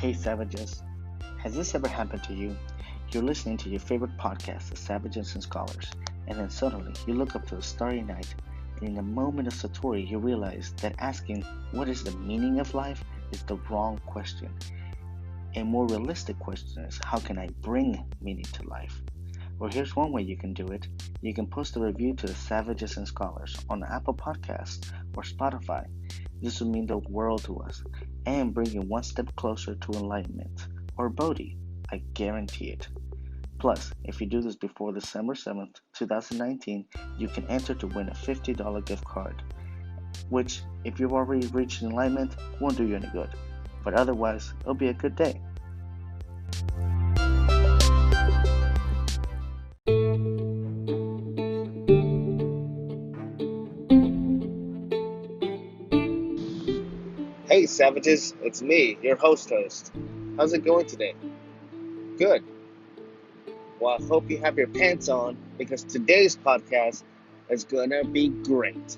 Hey Savages, has this ever happened to you? You're listening to your favorite podcast, The Savages and Scholars, and then suddenly you look up to a starry night, and in a moment of satori you realize that asking what is the meaning of life is the wrong question. A more realistic question is, how can I bring meaning to life? Well, here's one way you can do it. You can post a review to The Savages and Scholars on Apple Podcasts or Spotify. This would mean the world to us and bring you one step closer to enlightenment or Bodhi. I guarantee it. Plus, if you do this before December 7th, 2019, you can enter to win a $50 gift card, which, if you've already reached enlightenment, won't do you any good. But otherwise, it'll be a good day. Hey Savages, it's me, your host. How's it going today? Good. Well, I hope you have your pants on because today's podcast is gonna be great.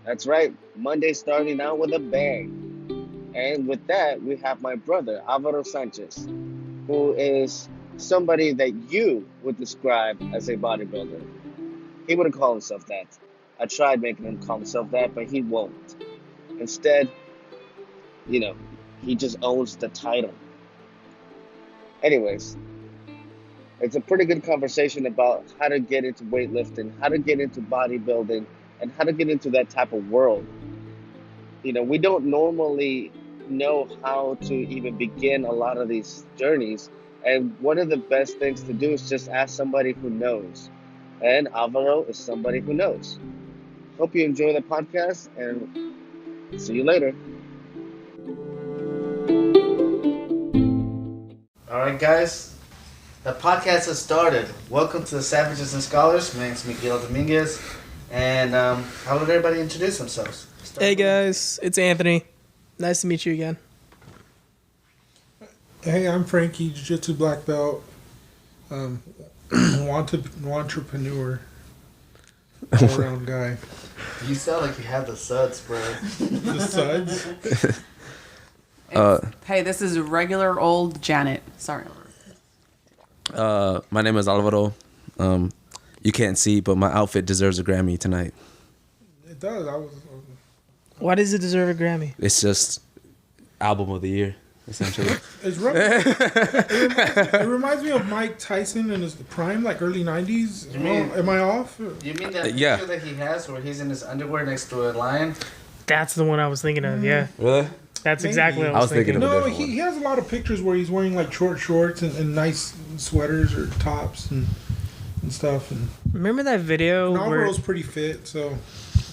That's right, Monday starting out with a bang. And with that, we have my brother, Alvaro Sanchez, who is somebody that you would describe as a bodybuilder. He wouldn't call himself that. I tried making him call himself that, but he won't. Instead, he just owns the title. Anyways, it's a pretty good conversation about how to get into weightlifting, how to get into bodybuilding, and how to get into that type of world. We don't normally know how to even begin a lot of these journeys. And one of the best things to do is just ask somebody who knows. And Alvaro is somebody who knows. Hope you enjoy the podcast and see you later. Alright guys, the podcast has started. Welcome to the Savages and Scholars. My name is Miguel Dominguez. And how would everybody introduce themselves? Hey guys, it's Anthony. Nice to meet you again. Hey, I'm Frankie, Jiu-Jitsu black belt, entrepreneur, all-around guy. You sound like you have the suds, bro. The suds? Hey, this is regular old Janet. Sorry. My name is Alvaro. You can't see, but my outfit deserves a Grammy tonight. It does. Why does it deserve a Grammy? It's just album of the year, essentially. It reminds me of Mike Tyson in his prime, like early 90s. Am I off? You mean that Yeah. picture that he has where he's in his underwear next to a lion? That's the one I was thinking of, yeah. Really? That's Maybe. exactly what I was thinking of a No, different one. he has a lot of pictures where he's wearing like short shorts and nice sweaters or tops and stuff. And Remember that video where... Alvaro's pretty fit, so...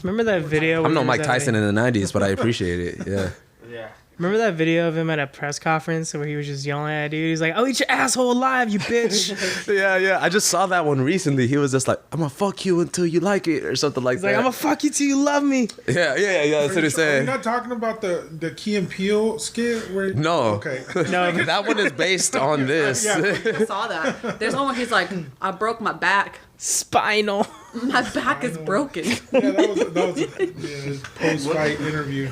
Remember that video... I'm where no he Mike was at Tyson in the 90s, but I appreciate it, yeah. Yeah. Remember that video of him at a press conference where he was just yelling at a dude? He's like, I'll eat your asshole alive, you bitch. Yeah. I just saw that one recently. He was just like, I'm gonna fuck you until you like it, or something like He's that. like, I'm gonna fuck you till you love me. Yeah, that's what he Are you said. not talking about the Key and Peele skit? Where, No. Okay. No, That one is based on this. Yeah. I saw that. There's one where he's like, I broke my back. spinal. My back is broken. Yeah, that was his post-fight interview.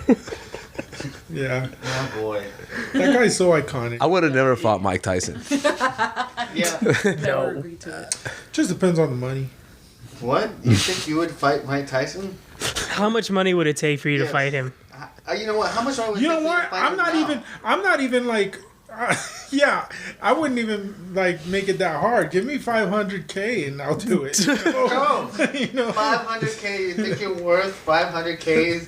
Yeah. Oh boy. That guy's so iconic. I would have never fought Mike Tyson. Yeah. Never agreed to it. Just depends on the money. What? You think you would fight Mike Tyson? How much money would it take for you to Yes. fight him? You know what? How much I would You take know you to what? fight I'm him not even like, yeah, I wouldn't even like make it that hard. Give me $500K and I'll do it. Go. 500K. You think you're worth 500K?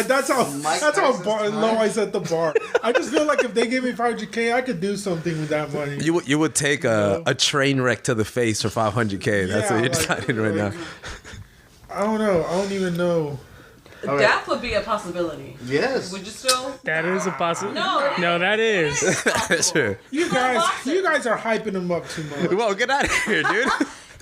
That's how Mike that's how Tyson's low time? I set the bar. I just feel like if they gave me $500K, I could do something with that money. You would take a train wreck to the face for $500K. That's Yeah, what you're like- deciding right now. I don't know. I don't even know. All right. Death would be a possibility. Yes. Would you still? That is a possibility. No, that is. Sure. You guys are hyping him up too much. Well, get out of here, dude.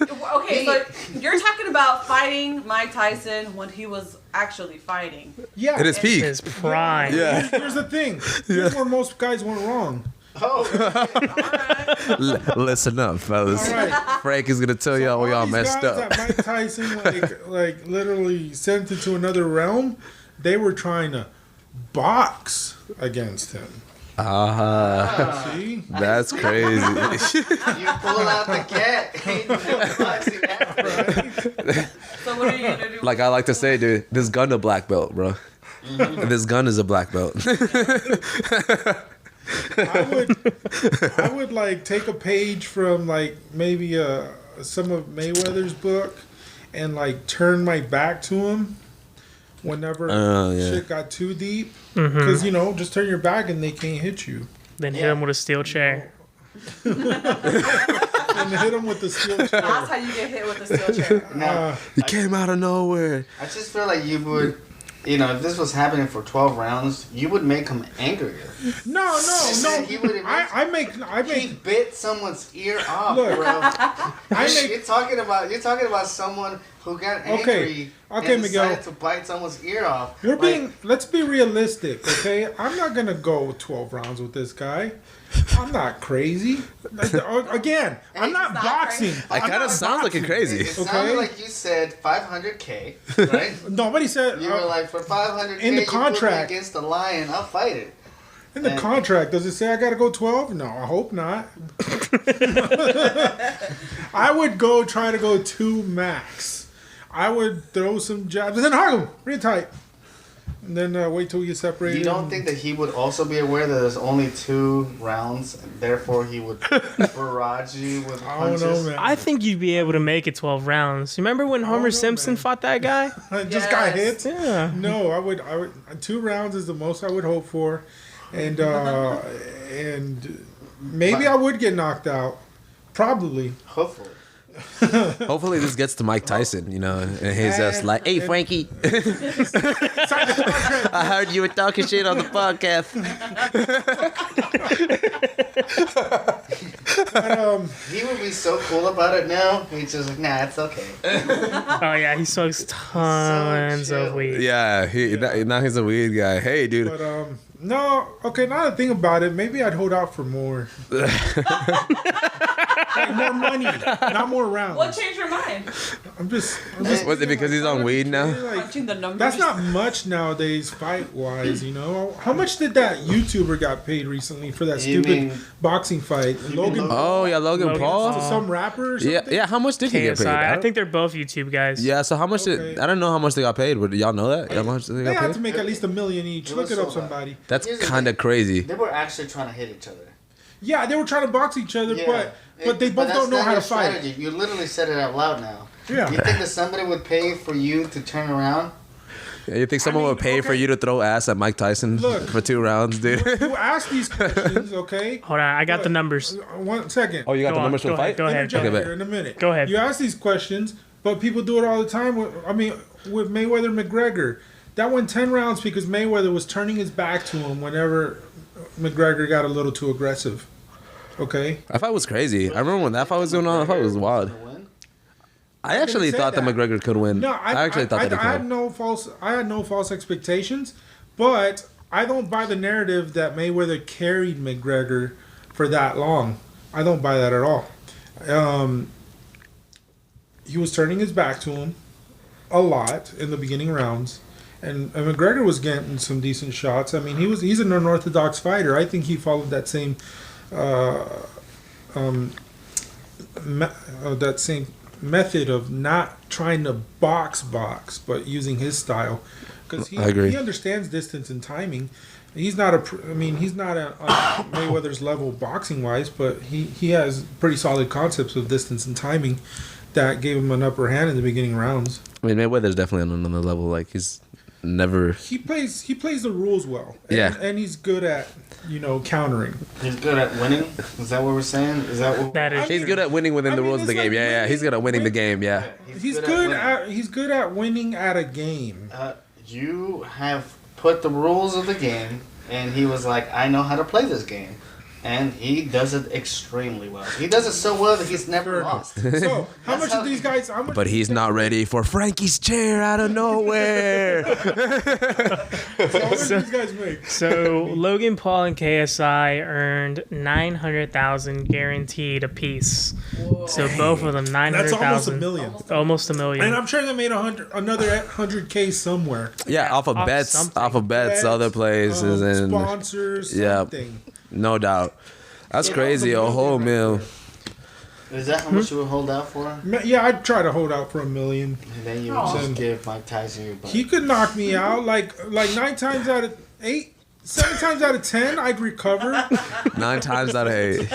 Okay, so you're talking about fighting Mike Tyson when he was actually fighting. Yeah. At his peak. His prime. Yeah. Here's the thing. Here's where most guys went wrong. Oh. Listen up, fellas. All right. Frank is gonna tell y'all All y'all these messed guys up. that Mike Tyson like literally sent into another realm. They were trying to box against him. See? That's crazy. You pull out the cat. Ain't no boxing after. So what are you gonna do? Like I like to say, dude, this gun a black belt, bro. This gun is a black belt. I would like take a page from like maybe some of Mayweather's book and like turn my back to him whenever shit got too deep. Because just turn your back and they can't hit you. Then hit him with a steel chair. And hit him with the steel chair. That's how you get hit with a steel chair. Now, He came out of nowhere. I just feel like you would, if this was happening for 12 rounds, you would make him angrier. No. He would I He bit someone's ear off, Look, bro. You're talking about someone who got angry Okay, and Miguel. decided to bite someone's ear off. Let's be realistic, okay? I'm not gonna go 12 rounds with this guy. I'm not crazy. Again, I'm not boxing. crazy. It kind of sounds like you're crazy. It sounded like you said 500K, right? Nobody said You were like, for 500K, in the you contract. put me against a lion, I'll fight it. In the contract, does it say I got to go 12? No, I hope not. I would try to go 2 max. I would throw some jabs and then hug him real tight. And then wait till you separate. You don't think that he would also be aware that there's only 2 rounds, and therefore he would barrage you with punches? I don't know, man. I think you'd be able to make it 12 rounds. You remember when Homer Simpson fought that guy? Just got hit. Yeah. No, I would. 2 rounds is the most I would hope for, and maybe I would get knocked out. Probably. Hopefully. Hopefully this gets to Mike Tyson, and he's just like, "Hey, Frankie, I heard you were talking shit on the podcast." But, He would be so cool about it now. He's just like, nah, it's okay. Oh yeah, he smokes tons of weed. Yeah, now he's a weed guy. Hey, dude. But no, okay. Now that I think about it, maybe I'd hold out for more. Like more money, not more rounds. What changed your mind? I'm just Was it because he's on weed now? Punching the numbers. That's not much nowadays, fight wise. How much did that YouTuber got paid recently for that stupid boxing fight? Logan. Oh yeah, Logan Paul. To some rapper or something? Yeah. How much did he get paid? I think they're both YouTube guys. Yeah. So how much? I don't know how much they got paid. But y'all know that? How much they They got had paid? to make at least $1 million each. Look it up, somebody. That's kind of crazy. They were actually trying to hit each other. Yeah, they were trying to box each other, but they both don't know how to fight. Strategy. You literally said it out loud now. Yeah. You think that somebody would pay for you to turn around? Yeah, you think someone would pay for you to throw ass at Mike Tyson for 2 rounds, dude? You ask these questions, okay? Hold on, I got the numbers. 1 second. Oh, you got the numbers for the fight? Go ahead. Here in a minute. Go ahead. You ask these questions, but people do it all the time. With Mayweather McGregor. That went 10 rounds because Mayweather was turning his back to him whenever McGregor got a little too aggressive. Okay? That fight was crazy. I remember when that fight was going on. That fight was wild. I actually thought that McGregor could win. No, I actually thought that he could. I had no false expectations, but I don't buy the narrative that Mayweather carried McGregor for that long. I don't buy that at all. He was turning his back to him a lot in the beginning rounds. And McGregor was getting some decent shots. I mean, he's an unorthodox fighter. I think he followed that same method of not trying to box, but using his style, because he understands distance and timing. He's not Mayweather's level boxing wise, but he has pretty solid concepts of distance and timing that gave him an upper hand in the beginning rounds. I mean, Mayweather's definitely on another level. Like he's never. He plays the rules well. And he's good at countering. He's good at winning. Is that what we're saying? Is that what? That is. He's good at winning within the rules of the game. Yeah. He's good at winning the game. Yeah. He's good at winning at a game. You have put the rules of the game, and he was like, "I know how to play this game," And he does it extremely well. He does it so well that he's never lost. So, how much of these guys? How much? But he's not ready for Frankie's chair out of nowhere. So how much do these guys make? So Logan Paul and KSI earned 900,000 guaranteed apiece. So both of them That's 900,000. almost a million. Almost a million. And I'm sure they made another 100K somewhere. Yeah, off of bets, something. other places, and sponsors. yeah, Something. no doubt. That's Yeah, crazy. that A was a whole million meal. Is that how much you would hold out for? Yeah, I'd try to hold out for $1 million. And then you would just give Mike Tyson your butt. He could knock me out like 9 times out of 8. 7 times out of 10, I'd recover. 9 times out of 8.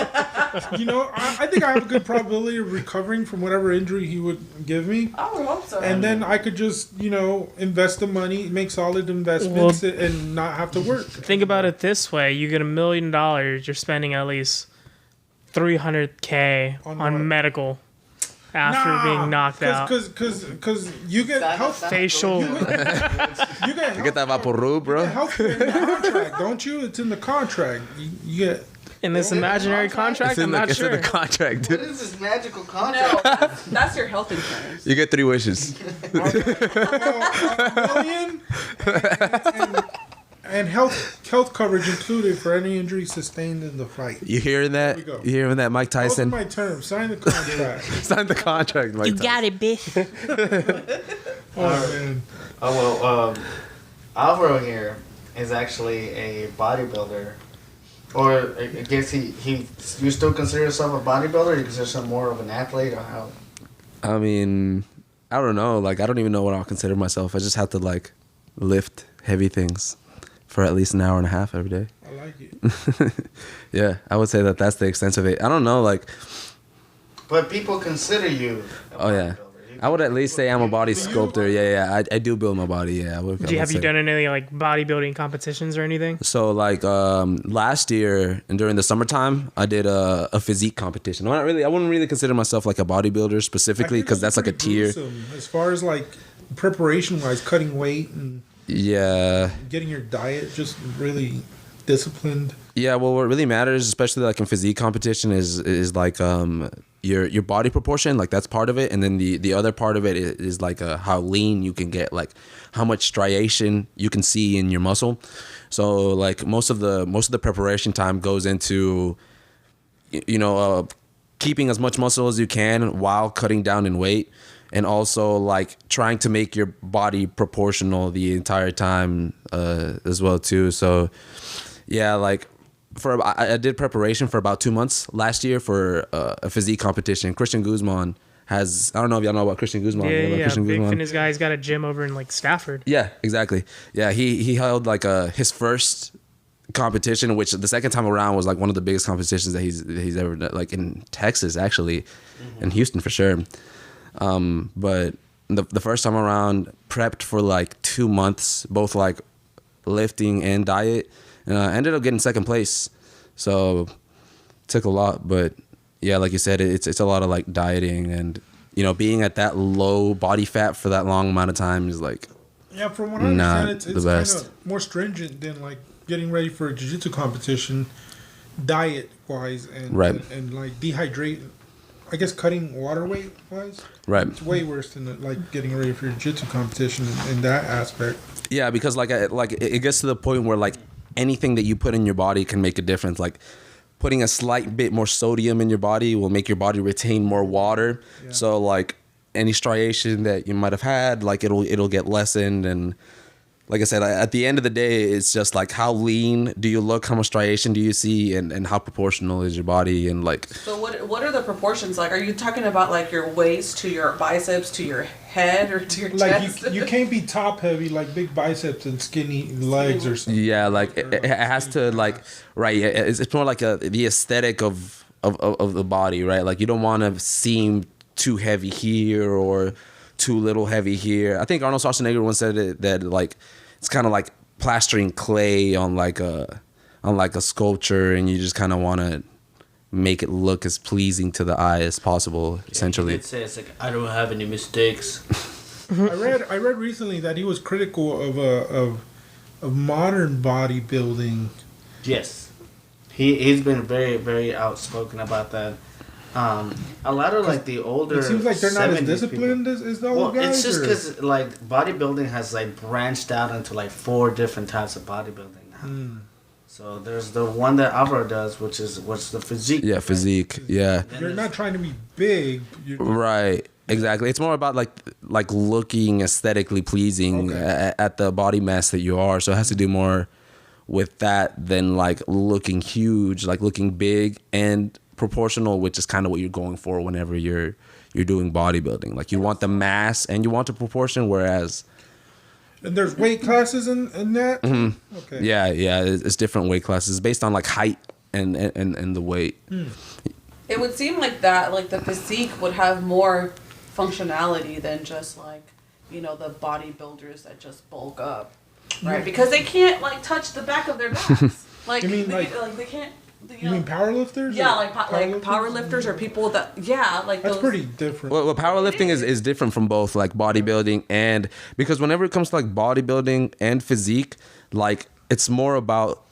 You know, I think I have a good probability of recovering from whatever injury he would give me. I would hope so. And then I could just, invest the money, make solid investments, and not have to work. Think about it this way: you get $1 million, you're spending at least $300K on medical after being knocked out. Because you get health Facial. You get Get that Vaporub, bro. healthcare in the contract, don't you? It's in the contract. You get. In this imaginary contract, I'm not It's in sure. the contract. What is this magical contract? No, that's your health insurance. You get 3 wishes. $1 million and health coverage included for any injury sustained in the fight. You hearing that? There we go. You hearing that, Mike Those are Tyson? my terms. Sign the contract. Sign the contract, Mike Tyson. it, bitch. Oh man. Oh, well, Alvaro here is actually a bodybuilder. Or I guess you still consider yourself a bodybuilder? Or you consider yourself more of an athlete? Or how? I mean, I don't know. Like, I don't even know what I'll consider myself. I just have to, like, lift heavy things for at least an hour and a half every day. I like it. Yeah, I would say that's the extent of it. I don't know, like... But people consider you a Oh, yeah. bodybuilder. I would at least say I'm a body sculptor. Yeah. I do build my body, yeah. Have you say. done any like bodybuilding competitions or anything? So, like, last year and during the summertime, I did a physique competition. I wouldn't really consider myself like a bodybuilder specifically because that's like a tier. Gruesome, as far as like preparation wise, cutting weight and Yeah. getting your diet just really disciplined. Yeah, well, what really matters, especially like in physique competition, is like your body proportion, like that's part of it, and then the other part of it is like how lean you can get, like how much striation you can see in your muscle. So like most of the preparation time goes into keeping as much muscle as you can while cutting down in weight, and also like trying to make your body proportional the entire time as well too. So yeah, like I did preparation for about 2 months last year for a physique competition. Christian Guzman has, I don't know if y'all know about Christian Guzman. Yeah, Christian big Guzman. fitness guy. He's got a gym over in like Stafford. Yeah, exactly. Yeah, he held like his first competition, which the second time around was like one of the biggest competitions that he's ever done, like in Texas actually, in Houston for sure. But the first time around, prepped for like 2 months, both like lifting and diet. Ended up getting second place, so took a lot. But yeah, like you said, it's a lot of like dieting and being at that low body fat for that long amount of time is like From what I understand, it's the best. kind of more stringent than like getting ready for a jiu-jitsu competition, diet wise, and Right. and like dehydrate. I guess cutting water weight wise, right. it's way worse than like getting ready for a jiu-jitsu competition in that aspect. Yeah, because like it gets to the point where like anything that you put in your body can make a difference. Like putting a slight bit more sodium in your body will make your body retain more water. Yeah. So like any striation that you might have had, like it'll get lessened. And like I said, at the end of the day, it's just like how lean do you look, how much striation do you see, and how proportional is your body, and like. So what are the proportions like? Are you talking about like your waist to your biceps to your head or to your chest? Like you can't be top heavy like big biceps and skinny legs or something. Yeah, like it has to like right. It's more like the aesthetic of the body, right? Like you don't want to seem too heavy here or too little heavy here. I think Arnold Schwarzenegger once said that like it's kind of like plastering clay on like a sculpture, and you just kind of want to make it look as pleasing to the eye as possible. Essentially, It says like I don't have any mistakes. I read recently that he was critical of modern bodybuilding. Yes. He's been very, very outspoken about that. A lot of like the older. It seems like they're not as 70s disciplined people. as the old guys. It's just or- because like bodybuilding has like branched out into like 4 different types of bodybuilding now. So there's the one that Alvaro does, which is what's the physique. Yeah, physique. Yeah. You're not trying to be big. You're, Right. Exactly. It's more about like looking aesthetically pleasing at the body mass that you are. So it has to do more with that than like looking huge, like looking big and proportional, which is kind of what you're going for whenever you're doing bodybuilding. Like you want the mass and you want the proportion, whereas and there's weight classes in that. Mm-hmm. Okay. yeah, it's different weight classes based on like height and the weight. It would seem like that, like the physique would have more functionality than just like, you know, the bodybuilders that just bulk up, right? Because they can't like touch the back of their backs. Like, You mean, they, like- they can't. You mean powerlifters? Yeah, or like powerlifters or people that like That's those. pretty different. Well, powerlifting is different from both like bodybuilding and because whenever it comes to like bodybuilding and physique, like it's more about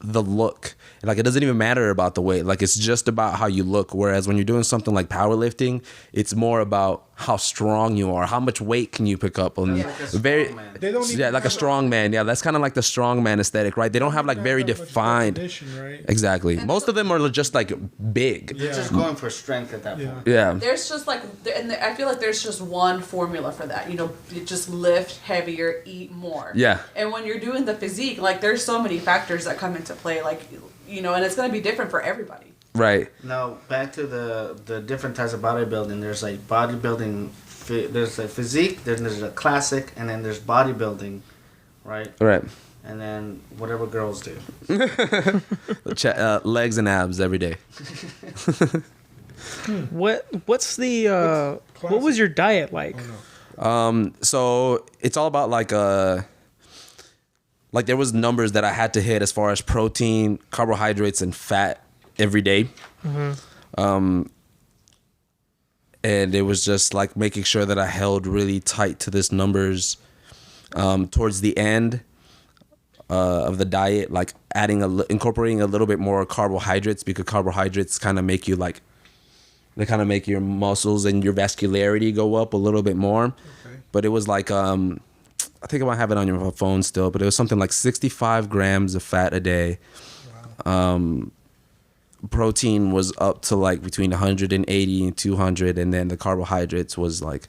the look. Like it doesn't even matter about the weight. Like it's just about how you look. Whereas when you're doing something like powerlifting, it's more about how strong you are, how much weight can you pick up. And Like a strongman. They don't even yeah, like a have strong man. Yeah, that's kind of like the strongman aesthetic, right? They don't have like very that much defined. definition, right? Exactly. Most of them are just like big. You're just going for strength at that Yeah. point. Yeah. There's just like, and I feel like there's just one formula for that. You know, you just lift heavier, eat more. Yeah. And when you're doing the physique, like there's so many factors that come into play. Like, you know, and it's gonna be different for everybody. Right. Now back to the different types of bodybuilding. There's like bodybuilding. There's a physique. Then there's a classic, and then there's bodybuilding, right? Right. And then whatever girls do. Legs and abs every day. What's the what was your diet like? So it's all about like there was numbers that I had to hit as far as protein, carbohydrates, and fat every day. And it was just like making sure that I held really tight to this numbers towards the end of the diet, like incorporating a little bit more carbohydrates because carbohydrates kind of make you like, they kind of make your muscles and your vascularity go up a little bit more. Okay. But it was like, I think I might have it on your phone still, but it was something like 65 grams of fat a day. Wow. Protein was up to like between 180 and 200, and then the carbohydrates was like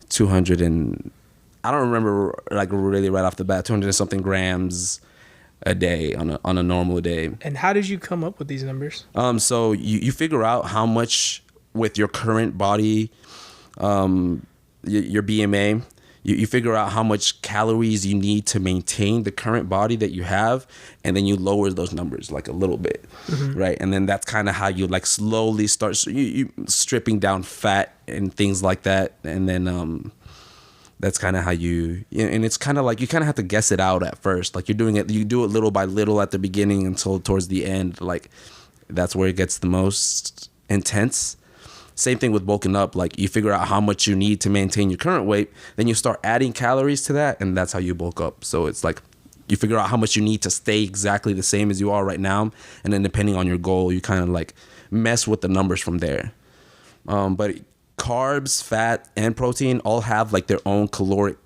200 and I don't remember like really right off the bat, 200 and something grams a day on a normal day. And how did you come up with these numbers? So you figure out how much with your current body, your BMA, you figure out how much calories you need to maintain the current body that you have, and then you lower those numbers like a little bit, right? And then that's kind of how you like slowly start you stripping down fat and things like that, and then that's kind of how and it's kind of like you kind of have to guess it out at first. Like you do it little by little at the beginning until towards the end. Like that's where it gets the most intense. Same thing with bulking up. Like you figure out how much you need to maintain your current weight, then you start adding calories to that, and that's how you bulk up. So it's like you figure out how much you need to stay exactly the same as you are right now, and then depending on your goal, you kind of like mess with the numbers from there. But carbs, fat, and protein all have like their own caloric,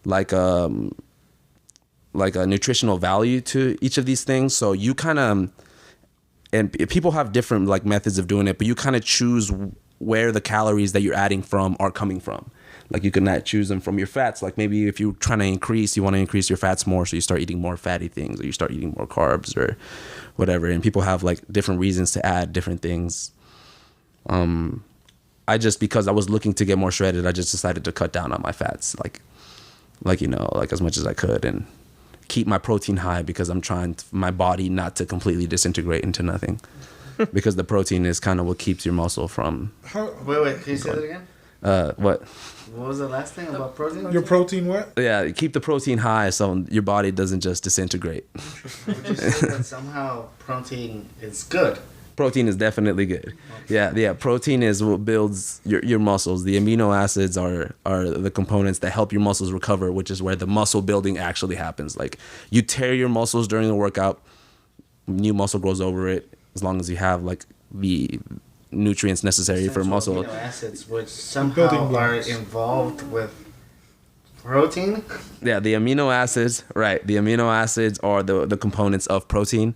like a nutritional value to each of these things. So you kind of, and people have different like methods of doing it, but you kind of choose where the calories that you're adding from are coming from. Like you can not choose them from your fats. Like maybe if you're trying to you want to increase your fats more, so you start eating more fatty things, or you start eating more carbs or whatever. And people have like different reasons to add different things. Because I was looking to get more shredded, I just decided to cut down on my fats, like as much as I could, and keep my protein high because I'm trying my body not to completely disintegrate into nothing. Because the protein is kind of what keeps your muscle from. Wait, can you say that again? What? What was the last thing about protein? Your protein what? Yeah, keep the protein high so your body doesn't just disintegrate. Would you say that somehow protein is good? Protein is definitely good. Yeah. Protein is what builds your muscles. The amino acids are the components that help your muscles recover, which is where the muscle building actually happens. Like you tear your muscles during the workout, new muscle grows over it as long as you have like the nutrients necessary for muscle. Amino acids, which somehow are involved with protein. Yeah, the amino acids, right? The amino acids are the components of protein,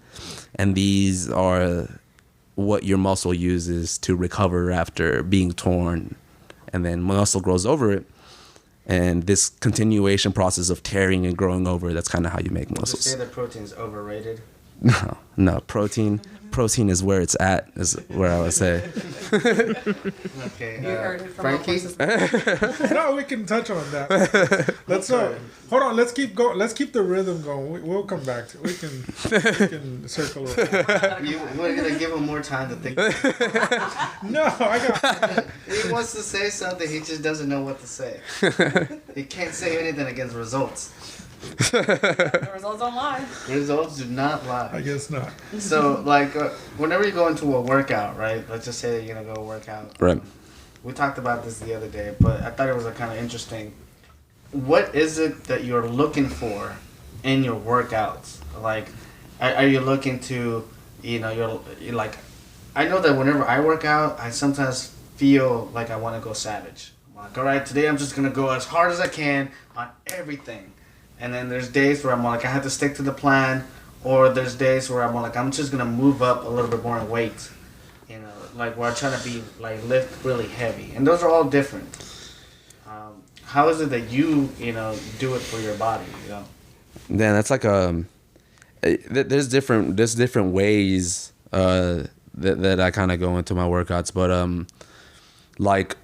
and these are what your muscle uses to recover after being torn, and then muscle grows over it. And this continuation process of tearing and growing over, that's kind of how you make muscles. Would you say that protein is overrated? No, protein is where it's at, is where I would say. Okay, You heard it from Frankie? No, we can touch on that. Let's hold on. Let's keep going. Let's keep the rhythm going. We'll come back to it. We can circle around. We're gonna give him more time to think. No, I got. He wants to say something, he just doesn't know what to say. He can't say anything against results. The results don't lie. Results do not lie. I guess not. So, like, whenever you go into a workout, right? Let's just say that you're gonna go work out. Right. We talked about this the other day, but I thought it was kind of interesting. What is it that you're looking for in your workouts? Like, are you looking to, you're like, I know that whenever I work out, I sometimes feel like I want to go savage. I'm like, all right, today I'm just gonna go as hard as I can on everything. And then there's days where I'm like, I have to stick to the plan, or there's days where I'm like, I'm just gonna move up a little bit more in weight, like where I try to be like lift really heavy, and those are all different. How is it that you do it for your body? Yeah, that's like there's different ways that I kind of go into my workouts, but like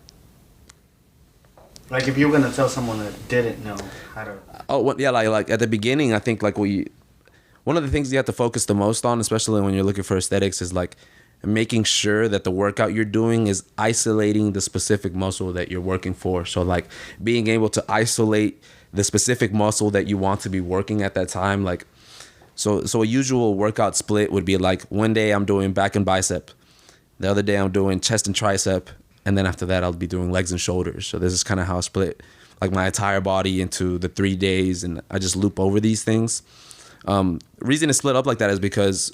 if you were gonna tell someone that didn't know how to. Oh, well, yeah, like at the beginning, I think like one of the things you have to focus the most on, especially when you're looking for aesthetics, is like making sure that the workout you're doing is isolating the specific muscle that you're working for. So like being able to isolate the specific muscle that you want to be working at that time. Like, so a usual workout split would be like one day I'm doing back and bicep, the other day I'm doing chest and tricep, and then after that I'll be doing legs and shoulders. So this is kind of how I split like my entire body into the 3 days, and I just loop over these things. Reason it's split up like that is because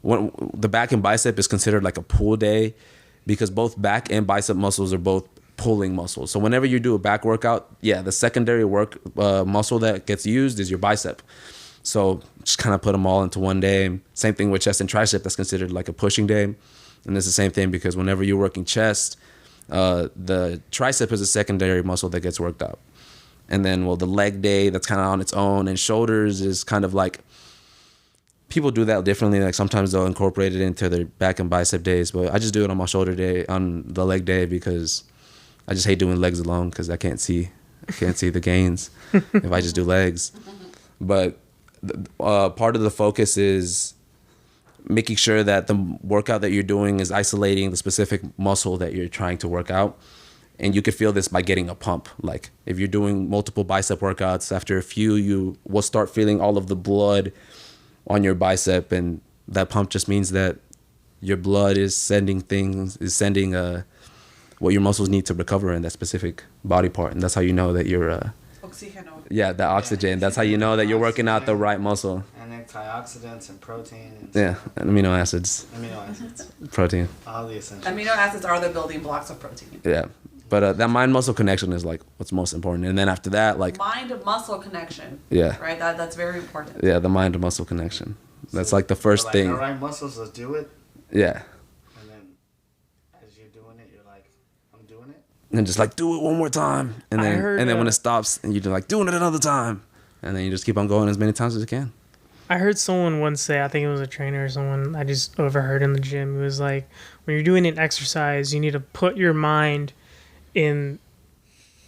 when the back and bicep is considered like a pull day, because both back and bicep muscles are both pulling muscles. So whenever you do a back workout, the secondary muscle that gets used is your bicep. So just kind of put them all into one day. Same thing with chest and tricep, that's considered like a pushing day. And it's the same thing because whenever you're working chest, the tricep is a secondary muscle that gets worked out. And then, the leg day, that's kind of on its own. And shoulders is kind of like, people do that differently. Like sometimes they'll incorporate it into their back and bicep days, but I just do it on my shoulder day, on the leg day, because I just hate doing legs alone because I can't see the gains if I just do legs. But part of the focus is making sure that the workout that you're doing is isolating the specific muscle that you're trying to work out. And you can feel this by getting a pump. Like if you're doing multiple bicep workouts, after a few, you will start feeling all of the blood on your bicep. And that pump just means that your blood is sending what your muscles need to recover in that specific body part. And that's how you know that you're... Oxygen. Yeah, the oxygen. That's how you know that you're working out the right muscle. And antioxidants and protein. And amino acids. Protein. All the essentials. Amino acids are the building blocks of protein. Yeah. But that mind-muscle connection is like what's most important. And then after that, like... Mind-muscle connection. Yeah. Right? That's very important. Yeah, the mind-muscle connection. That's like the first thing. All right, muscles, let's do it. Yeah. And then as you're doing it, you're like, I'm doing it. And just like, do it one more time. And then when it stops, and you're like, doing it another time. And then you just keep on going as many times as you can. I heard someone once say, I think it was a trainer or someone I just overheard in the gym. It was like, when you're doing an exercise, you need to put your mind in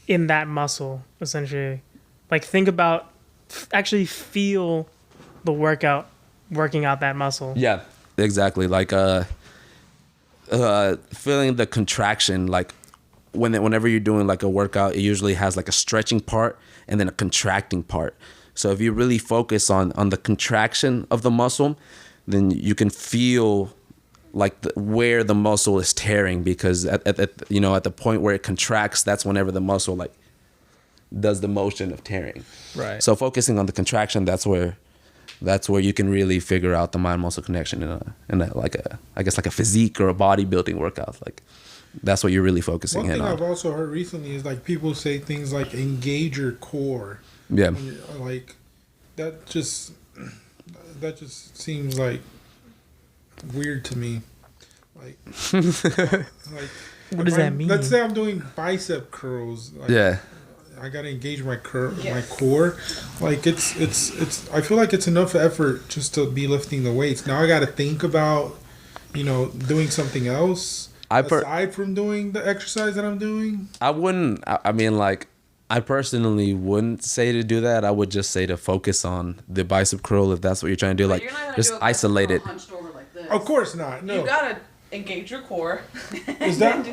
that muscle, essentially. Like think about, actually feel the working out that muscle. Yeah, exactly. Like feeling the contraction. Like whenever you're doing like a workout, it usually has like a stretching part and then a contracting part. So if you really focus on the contraction of the muscle, then you can feel like where the muscle is tearing, because at the point where it contracts, that's whenever the muscle like does the motion of tearing. Right. So focusing on the contraction, that's where That's where you can really figure out the mind muscle connection in a like a I guess like a physique or a bodybuilding workout. Like that's what you're really focusing One in thing on. I've also heard recently is like people say things like engage your core. Yeah. Like that just seems like weird to me. Like, like What does that mean? Let's say I'm doing bicep curls. Like, Yeah. I gotta engage my core. Like it's. I feel like it's enough effort just to be lifting the weights. Now I gotta think about, doing something else aside from doing the exercise that I'm doing. I wouldn't. I mean, like, I personally wouldn't say to do that. I would just say to focus on the bicep curl if that's what you're trying to do. But Like, just isolate it. Hunched over like this. Of course not. No. You gotta engage your core. Is that?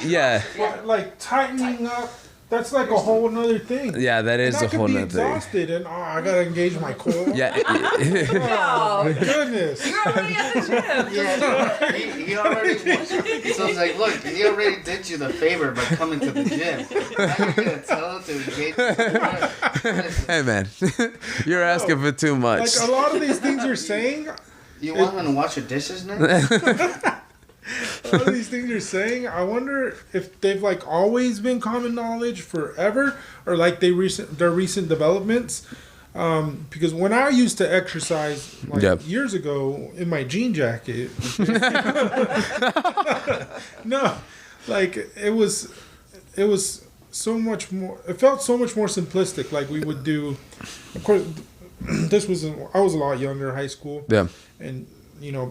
Yeah. Like tightening up. That's like a whole nother thing. Yeah, that is and I a could whole be nother thing. exhausted and I gotta engage my core. Yeah. Oh my goodness. You're already at the gym. Yeah, he already. So it's like, look, he already did you the favor by coming to the gym. Now you're gonna tell him to engage his core. Hey man, you're asking for too much. Like a lot of these things you're saying. You want him to wash your dishes now? A lot of these things you're saying, I wonder if they've like always been common knowledge forever, or like their recent developments. Because when I used to exercise years ago in my jean jacket, no, like it was so much more. It felt so much more simplistic. Like we would do, of course. I was a lot younger, high school. Yeah. And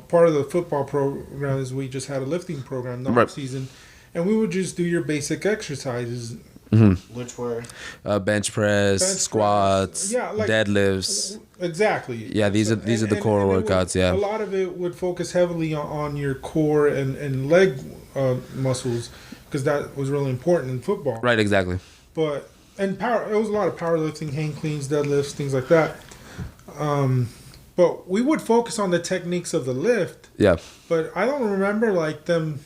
part of the football program is we just had a lifting program the off season, and we would just do your basic exercises. Mm-hmm. Which were bench press, squats, deadlifts. Exactly. Yeah, these are the core workouts. A lot of it would focus heavily on your core and leg muscles, because that was really important in football. Right. Exactly. And power. It was a lot of powerlifting, hang cleans, deadlifts, things like that. But we would focus on the techniques of the lift. Yeah. But I don't remember like them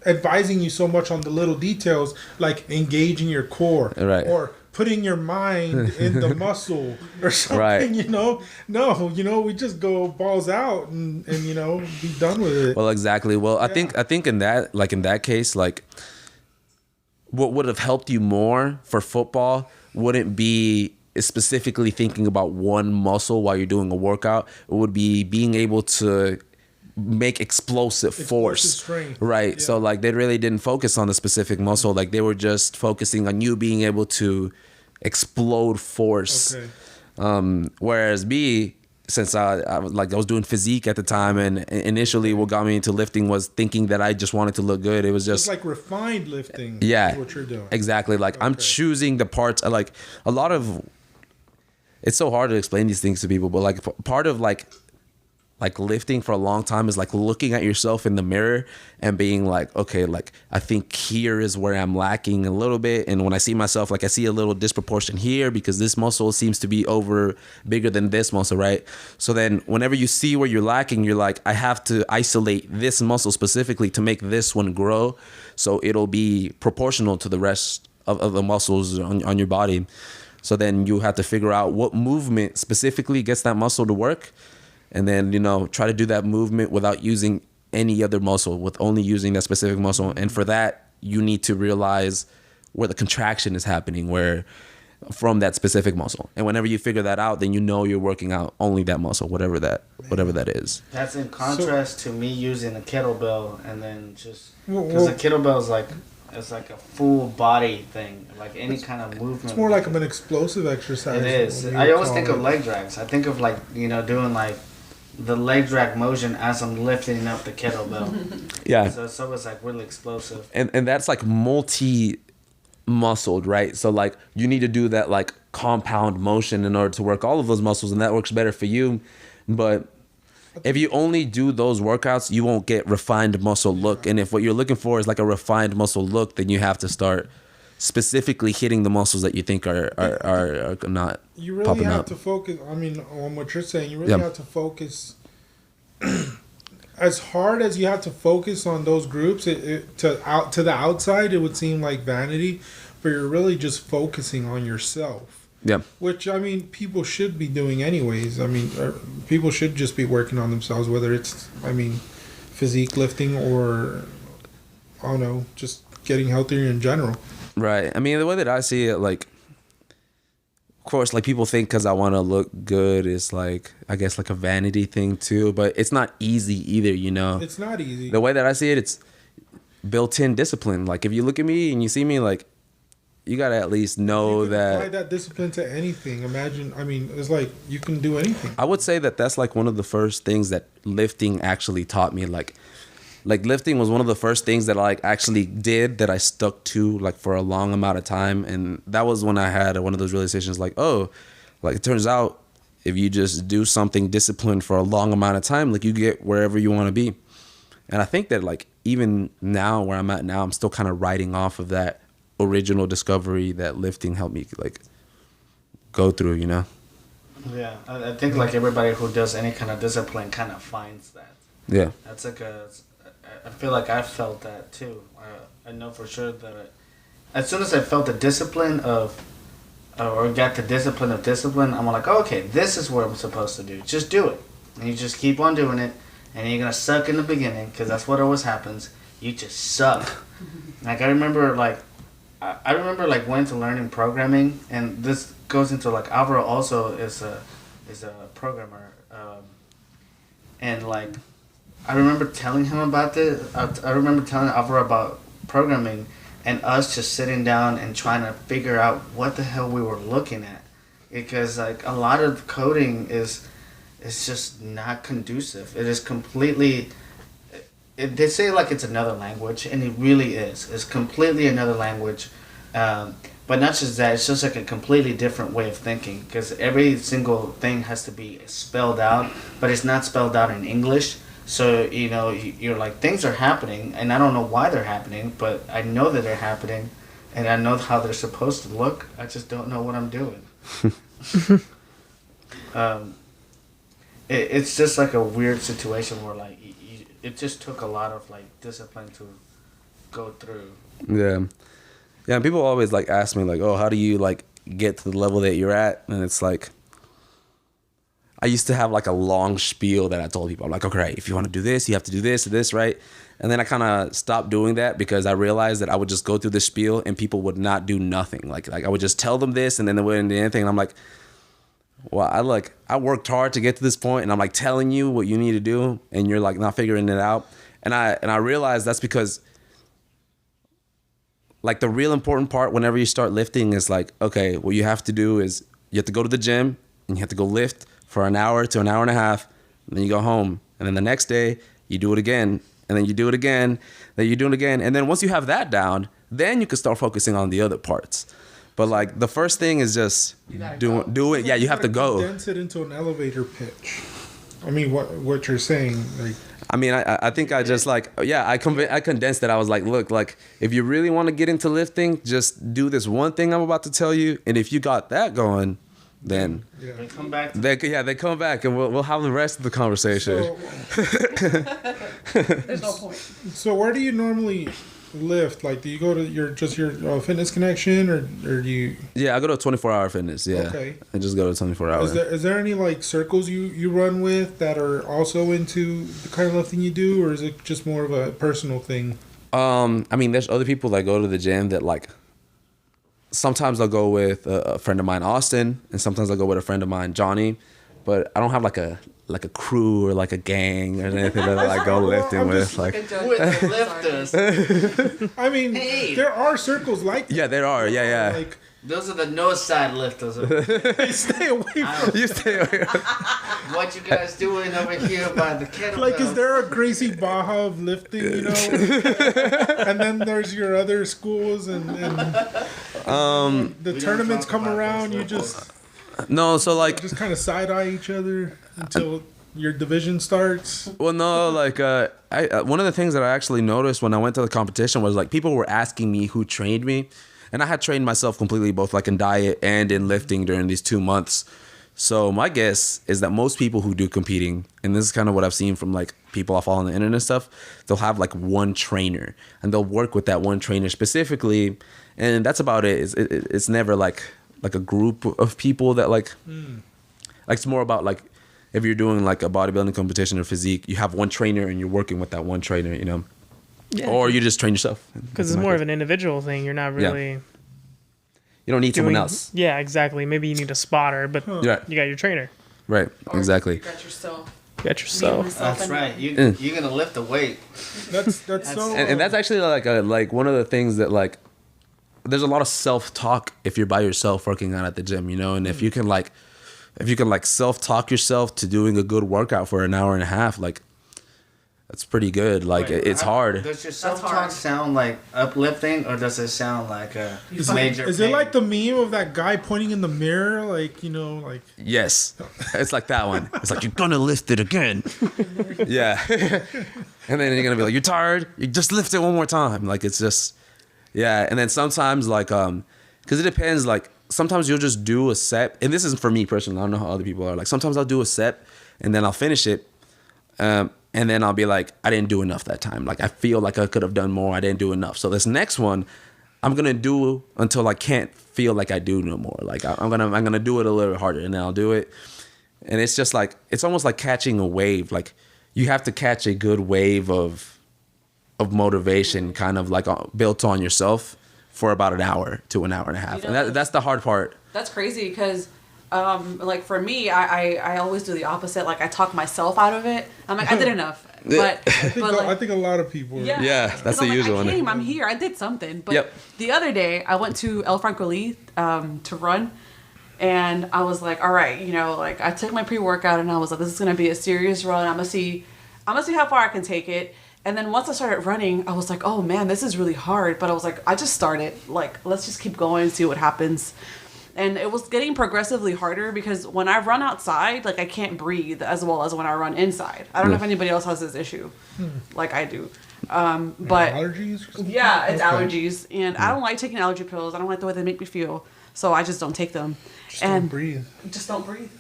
advising you so much on the little details, like engaging your core. Right. Or putting your mind in the muscle or something, Right. No, we just go balls out and be done with it. Well, exactly. Well, I think in that case, like what would have helped you more for football wouldn't be specifically thinking about one muscle while you're doing a workout. It would be being able to make explosive force, strength. right? Yeah. So like they really didn't focus on the specific muscle. Like they were just focusing on you being able to explode force. Okay. Whereas me, since I was doing physique at the time, and initially what got me into lifting was thinking that I just wanted to look good. It was just it's like refined lifting. Yeah, is what you're doing. Exactly. Like I'm choosing the parts. Like a lot of. It's so hard to explain these things to people, but like part of like lifting for a long time is like looking at yourself in the mirror and being like, okay, like I think here is where I'm lacking a little bit. And when I see myself, like I see a little disproportion here because this muscle seems to be bigger than this muscle, right? So then whenever you see where you're lacking, you're like, I have to isolate this muscle specifically to make this one grow. So it'll be proportional to the rest of the muscles on your body. So then you have to figure out what movement specifically gets that muscle to work. And then, try to do that movement without using any other muscle, with only using that specific muscle. And for that, you need to realize where the contraction is happening, from that specific muscle. And whenever you figure that out, then you're working out only that muscle, whatever that is. That's in contrast to me using a kettlebell and then just because a kettlebell is like it's like a full body thing, like any kind of movement. It's more like an explosive exercise. It is. I always think of leg drags. I think of doing like the leg drag motion as I'm lifting up the kettlebell. Yeah. So it's always like really explosive. And that's like multi-muscled, right? So like you need to do that like compound motion in order to work all of those muscles, and that works better for you. But if you only do those workouts, you won't get refined muscle look. And if what you're looking for is like a refined muscle look, then you have to start specifically hitting the muscles that you think are not you really popping have up. to focus. I mean, on what you're saying, you really have to focus. As hard as you have to focus on those groups, to the outside, it would seem like vanity, but you're really just focusing on yourself. Yeah. Which, I mean, people should be doing anyways. I mean, people should just be working on themselves, whether it's, I mean, physique lifting or, I don't know, just getting healthier in general. Right. I mean, the way that I see it, like, of course, like people think because I want to look good is like, I guess like a vanity thing too, but it's not easy either, you know? It's not easy. The way that I see it, it's built-in discipline. Like if you look at me and you see me, like, you got to at least know you can that. apply that discipline to anything. Imagine, I mean, it's like you can do anything. I would say that that's like one of the first things that lifting actually taught me. Like lifting was one of the first things that I like actually did that I stuck to like for a long amount of time. And that was when I had one of those realizations like, oh, like it turns out if you just do something disciplined for a long amount of time, like you get wherever you want to be. And I think that like even now where I'm at now, I'm still kind of riding off of that original discovery that lifting helped me like go through, you know? Yeah, I think like everybody who does any kind of discipline kind of finds that. Yeah. That's like I feel like I felt that too. I know for sure that as soon as I felt the discipline of, or got the discipline of discipline, I'm like, oh, okay, this is what I'm supposed to do. Just do it. And you just keep on doing it. And you're going to suck in the beginning because that's what always happens. You just suck. Like I remember like wanting to learn in programming, and this goes into like Alvaro also is a programmer, and like I remember telling him about this. I remember telling Alvaro about programming, and us just sitting down and trying to figure out what the hell we were looking at, because like a lot of coding is just not conducive. It is completely. They say like it's another language, and it really is. It's completely another language, but not just that. It's just like a completely different way of thinking, because every single thing has to be spelled out, but it's not spelled out in English. So you know you're like things are happening, and I don't know why they're happening, but I know that they're happening, and I know how they're supposed to look. I just don't know what I'm doing. It's just like a weird situation where like. It just took a lot of like discipline to go through. Yeah. Yeah, people always like ask me like, oh, how do you like get to the level that you're at? And it's like, I used to have like a long spiel that I told people. I'm like, okay, if you want to do this, you have to do this, right? And then I kind of stopped doing that because I realized that I would just go through the spiel and people would not do nothing. Like I would just tell them this and then they wouldn't do anything. And I'm like, well, I worked hard to get to this point, and I'm like telling you what you need to do, and you're like not figuring it out. And I realized that's because like the real important part whenever you start lifting is like, okay, what you have to do is you have to go to the gym and you have to go lift for an hour to an hour and a half, and then you go home, and then the next day you do it again, and then you do it again, then you do it again, and then once you have that down, then you can start focusing on the other parts. But like the first thing is just do it. Yeah, you have to go. Condense it into an elevator pitch. I mean, what you're saying, like. I mean, I think I just like, yeah, I condensed it. I was like, look, like if you really want to get into lifting, just do this one thing I'm about to tell you, and if you got that going, then they come back. They come back, and we'll have the rest of the conversation. So, there's no point. So where do you normally lift? Like, do you go to your Fitness Connection, or do you? Yeah, I go to 24-hour fitness. Yeah, okay. I just go to 24-hour. Is there any like circles you run with that are also into the kind of lifting you do, or is it just more of a personal thing? I mean, there's other people that go to the gym that like. Sometimes I'll go with a friend of mine, Austin, and sometimes I'll go with a friend of mine, Johnny. But I don't have like a crew or like a gang or anything that I like go lifting with. Like with the lifters. I mean, there are circles like that. Yeah, there are. Yeah. Like those are the north side lifters. Stay away from. You stay away. What you guys doing over here by the kettlebell? Like, is there a Gracie Baja of lifting? You know, and then there's your other schools and the tournaments come around. You just. No, so like just kind of side eye each other until your division starts. Well, no, like one of the things that I actually noticed when I went to the competition was like people were asking me who trained me, and I had trained myself completely both like in diet and in lifting during these 2 months. So my guess is that most people who do competing, and this is kind of what I've seen from like people I follow on the internet and stuff, they'll have like one trainer and they'll work with that one trainer specifically, and that's about it. It's never like like a group of people that like it's more about like if you're doing like a bodybuilding competition or physique, you have one trainer and you're working with that one trainer, you know, or you just train yourself because it's more of an individual thing. You're not really. You don't need someone else. Yeah, exactly. Maybe you need a spotter, but you got your trainer. Right. Or exactly. You got yourself. Got yourself. That's right. You're gonna lift the weight. That's so. And that's actually like one of the things that like there's a lot of self-talk if you're by yourself working out at the gym, you know, and if you can like self-talk yourself to doing a good workout for an hour and a half, like that's pretty good. Like it's hard. Does your self-talk sound like uplifting, or does it sound like a major? Is it like the meme of that guy pointing in the mirror, like, you know, like? Yes, it's like that one. It's like you're gonna lift it again. Yeah, and then you're gonna be like, you're tired. You just lift it one more time. Like it's just, yeah. And then sometimes like because it depends. Like sometimes you'll just do a set, and this isn't for me personally. I don't know how other people are. Like sometimes I'll do a set, and then I'll finish it. And then I'll be like, I didn't do enough that time. Like, I feel like I could have done more. I didn't do enough. So this next one, I'm going to do until I can't feel like I do no more. Like, I'm gonna do it a little harder, and then I'll do it. And it's just like, it's almost like catching a wave. Like, you have to catch a good wave of motivation kind of like built on yourself for about an hour to an hour and a half. You know, And that's the hard part. That's crazy because, like for me, I always do the opposite. Like I talk myself out of it. I'm like, I did enough. But I think a lot of people. Yeah, that's the usual one. I came, I'm here. I did something. But the other day, I went to El Francolí to run. And I was like, all right, you know, like I took my pre-workout and I was like, this is going to be a serious run. I'm going to see how far I can take it. And then once I started running, I was like, oh man, this is really hard. But I was like, I just started. Like, let's just keep going and see what happens. And it was getting progressively harder because when I run outside, like I can't breathe as well as when I run inside. I don't know if anybody else has this issue, like I do. But allergies? Yeah, it's allergies, and I don't like taking allergy pills. I don't like the way they make me feel, so I just don't take them. Don't breathe. Just don't breathe.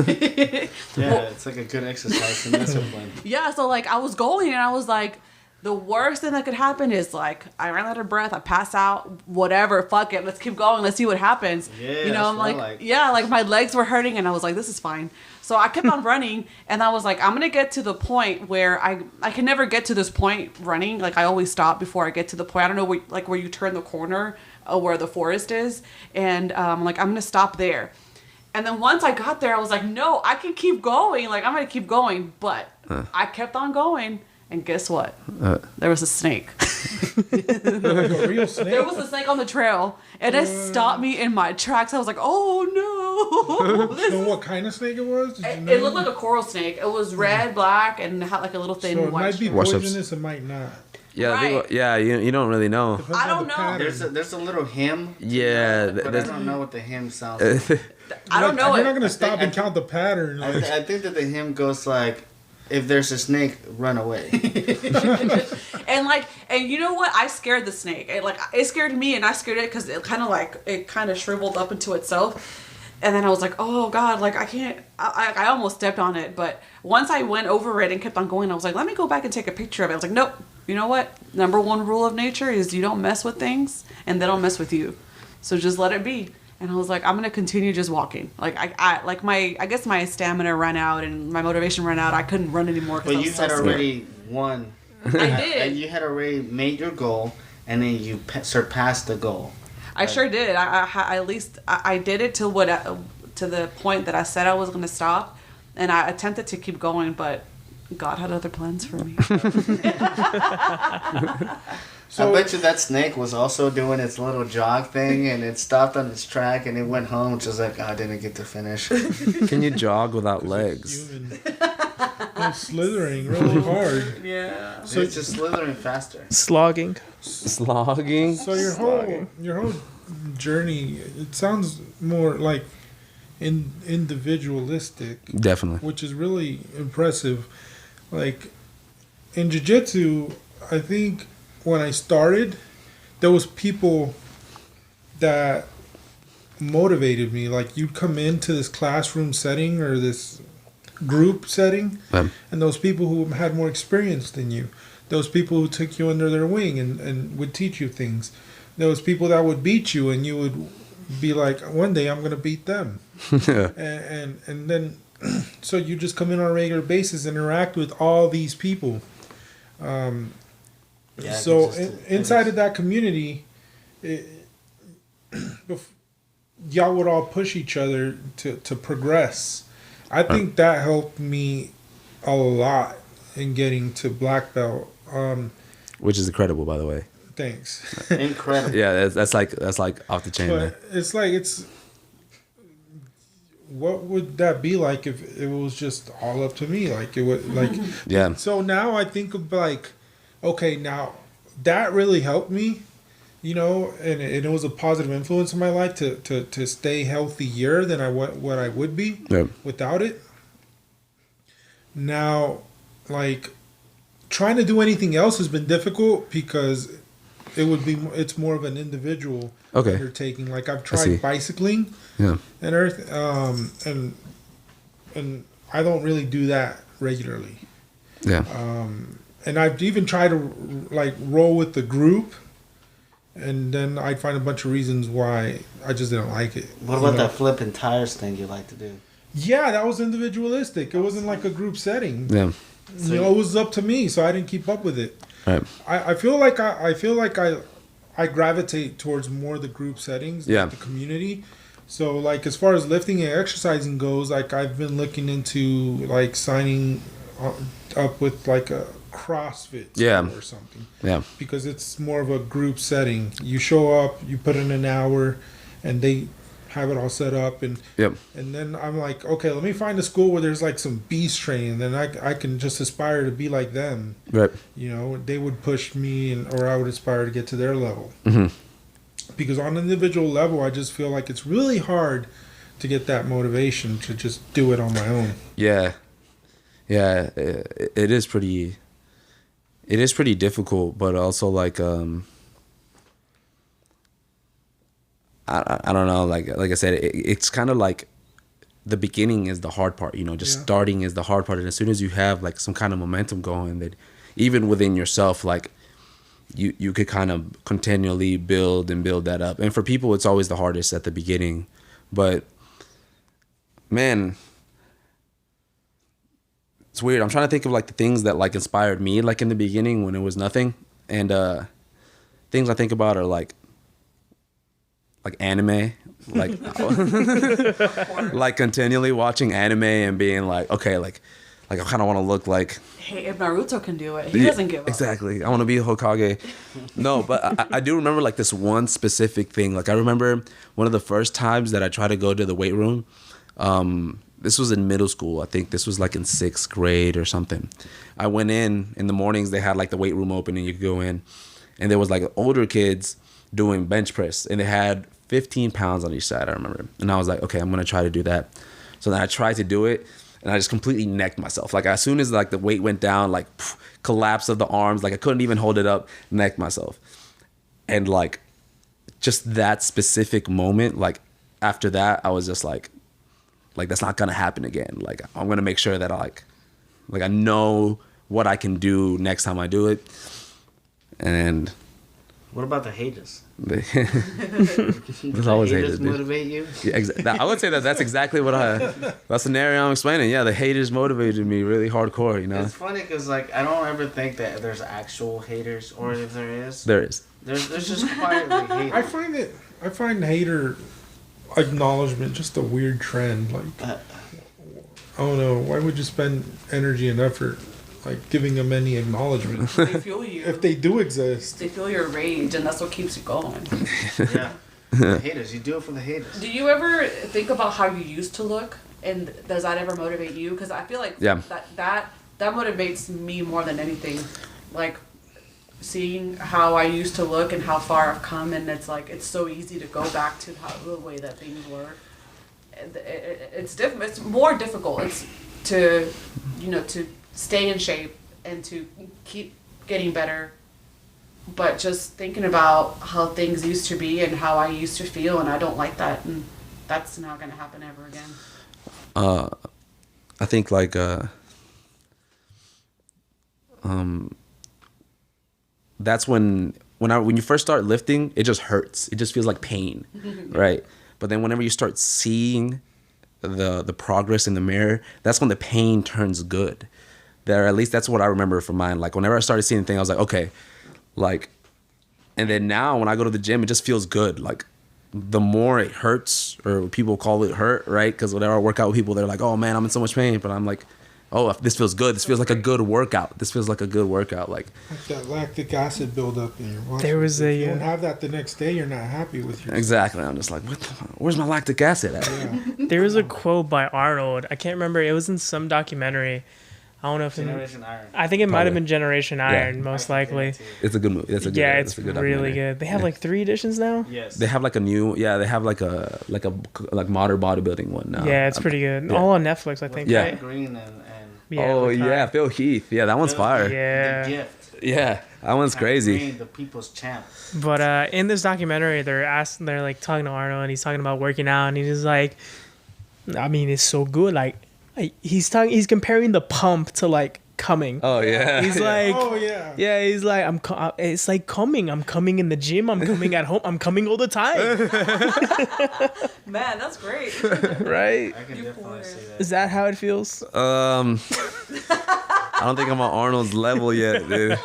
It's like a good exercise in discipline. Yeah, so like I was going and I was like, the worst thing that could happen is like I ran out of breath, I pass out, whatever, fuck it, let's keep going, let's see what happens. Yeah, you know, I'm like my legs were hurting and I was like, this is fine. So I kept on running and I was like, I'm gonna get to the point where I can never get to this point running. Like I always stop before I get to the point. I don't know where you turn the corner where the forest is, and like I'm gonna stop there. And then once I got there, I was like, no, I can keep going. Like I'm gonna keep going, but I kept on going. And guess what? There was a snake. Like a real snake? There was a snake on the trail. And it stopped me in my tracks. I was like, oh no. You know what kind of snake it was? It looked like a coral snake. It was red, black, and had like a little thin so it white might be stripe. poisonous, it might not. Yeah, Right. you don't really know. Depends I on don't the know. pattern. There's a little hymn. Yeah, But I don't know what the hymn sounds like. I don't know You're it. not going to stop and count the pattern. Like, I think that the hymn goes like, if there's a snake, run away. And you know what? I scared the snake. It scared me, and I scared it because it kind of shriveled up into itself. And then I was like, oh God, like I can't. I almost stepped on it, but once I went over it and kept on going, I was like, let me go back and take a picture of it. I was like, nope. You know what? Number one rule of nature is you don't mess with things, and they don't mess with you. So just let it be. And I was like, I'm gonna continue just walking. Like I guess my stamina ran out and my motivation ran out. I couldn't run anymore. But you had already won. I did. And you had already made your goal, and then you surpassed the goal. I sure did. I did it to the point that I said I was gonna stop, and I attempted to keep going, but God had other plans for me. So, I bet you that snake was also doing its little jog thing, and it stopped on its track, and it went home, just like, I didn't get to finish. Can you jog without legs? it's slithering really hard. Yeah. So it's just slithering faster. Slogging. Slogging. So your whole journey, it sounds more like individualistic. Definitely. Which is really impressive. Like in jiu-jitsu, I think when I started, there was people that motivated me. Like you'd come into this classroom setting or this group setting, and those people who had more experience than you, those people who took you under their wing and would teach you things, those people that would beat you and you would be like, one day I'm gonna beat them, and then so you just come in on a regular basis, interact with all these people. So inside of that community, y'all would all push each other to progress. I think that helped me a lot in getting to black belt. Which is incredible, by the way. Thanks. Incredible. Yeah, that's like off the chain, man. But it's what would that be like if it was just all up to me? Like it would like Yeah. So now I think of like, okay, now that really helped me, you know, and it was a positive influence in my life to stay healthier than what I would be without it. Now, like trying to do anything else has been difficult because it's more of an individual undertaking. Like I've tried bicycling and everything, and I don't really do that regularly. Yeah. And I've even tried to like roll with the group, and then I'd find a bunch of reasons why I just didn't like it. What about that flipping tires thing you like to do? Yeah, that was individualistic. It wasn't like a group setting. Yeah. You know, it was up to me, so I didn't keep up with it. Right. I feel like I gravitate towards more the group settings, like the community. So like as far as lifting and exercising goes, like I've been looking into like signing up with like a CrossFit or something. Yeah. Because it's more of a group setting. You show up, you put in an hour, and they have it all set up, and then I'm like, okay, let me find a school where there's like some beast training, then I can just aspire to be like them. Right. You know, they would push me, or I would aspire to get to their level. Mm-hmm. Because on an individual level, I just feel like it's really hard to get that motivation to just do it on my own. Yeah. Yeah, it is pretty difficult, but also like I don't know, like I said, it's kind of like the beginning is the hard part, you know, just starting is the hard part. And as soon as you have like some kind of momentum going, that even within yourself, like you could kind of continually build that up. And for people, it's always the hardest at the beginning. But man, it's weird. I'm trying to think of like the things that like inspired me like in the beginning when it was nothing. And things I think about are like anime, like like continually watching anime and being like, okay, like I kind of want to look like. Hey, if Naruto can do it, he doesn't give up. Exactly. I want to be a Hokage. No, but I do remember like this one specific thing. Like I remember one of the first times that I tried to go to the weight room. This was in middle school. I think this was like in 6th grade or something. I went in the mornings. They had like the weight room open and you could go in, and there was like older kids doing bench press, and they had 15 pounds on each side, I remember. And I was like, okay, I'm going to try to do that. So then I tried to do it, and I just completely necked myself. Like as soon as like the weight went down, like collapse of the arms, like I couldn't even hold it up, necked myself. And like just that specific moment, like after that, I was just like that's not going to happen again. Like I'm going to make sure that I know what I can do next time I do it. And what about the haters? There's always haters. Motivate you? Yeah, I would say that's exactly what that scenario I'm explaining. Yeah, the haters motivated me really hardcore. You know, it's funny because like I don't ever think that there's actual haters, or if there is, There's just quietly haters. I find hater acknowledgement just a weird trend. Like, I don't know, why would you spend energy and effort like giving them any acknowledgement? They feel you. If they do exist. They feel your rage, and that's what keeps you going. Yeah. The haters. You do it for the haters. Do you ever think about how you used to look? And does that ever motivate you? Because I feel like that motivates me more than anything. Like, seeing how I used to look and how far I've come, and it's like it's so easy to go back to the way that things were. It's different. It's more difficult. It's to stay in shape and to keep getting better, but just thinking about how things used to be and how I used to feel, and I don't like that, and that's not going to happen ever again. I think like that's when when you first start lifting, it just hurts. It just feels like pain, right? But then whenever you start seeing the progress in the mirror, that's when the pain turns good. There, at least that's what I remember from mine. Like whenever I started seeing the thing, I was like, okay, like, and then now when I go to the gym, it just feels good. Like the more it hurts, or people call it hurt, right? Because whenever I work out with people, they're like, oh man, I'm in so much pain. But I'm like, oh, this feels good. This feels like a good workout. This feels like a good workout. Like that lactic acid buildup in your muscles. There was if you don't have that the next day, you're not happy with yourself. Exactly. I'm just like, where's my lactic acid at? Yeah. There was a quote by Arnold. I can't remember. It was in some documentary. I don't know if Generation Iron. I think it might have Probably. been Generation Iron, most likely. It's a good movie. It's a good. Yeah, it's it's a good really documentary. good. They have like 3 editions now. Yes. They have like a new, they have like a modern bodybuilding one now. Yeah, it's pretty good. yeah. All on Netflix, I think. Yeah. Right? Green and Yeah, oh with yeah, her. Phil Heath. Yeah, that one's fire. Yeah. the gift. Yeah, that one's Hank crazy. Green, the people's champ. But in this documentary, they're like talking to Arnold, and he's talking about working out, and he's just like, I mean, it's so good. Like, he's comparing the pump to like coming. Oh yeah. He's like, Oh yeah. yeah, he's like, it's like coming. I'm coming in the gym. I'm coming at home. I'm coming all the time. Man, that's great. Right? I can You definitely poor. see that. Is that how it feels? I don't think I'm on Arnold's level yet, dude.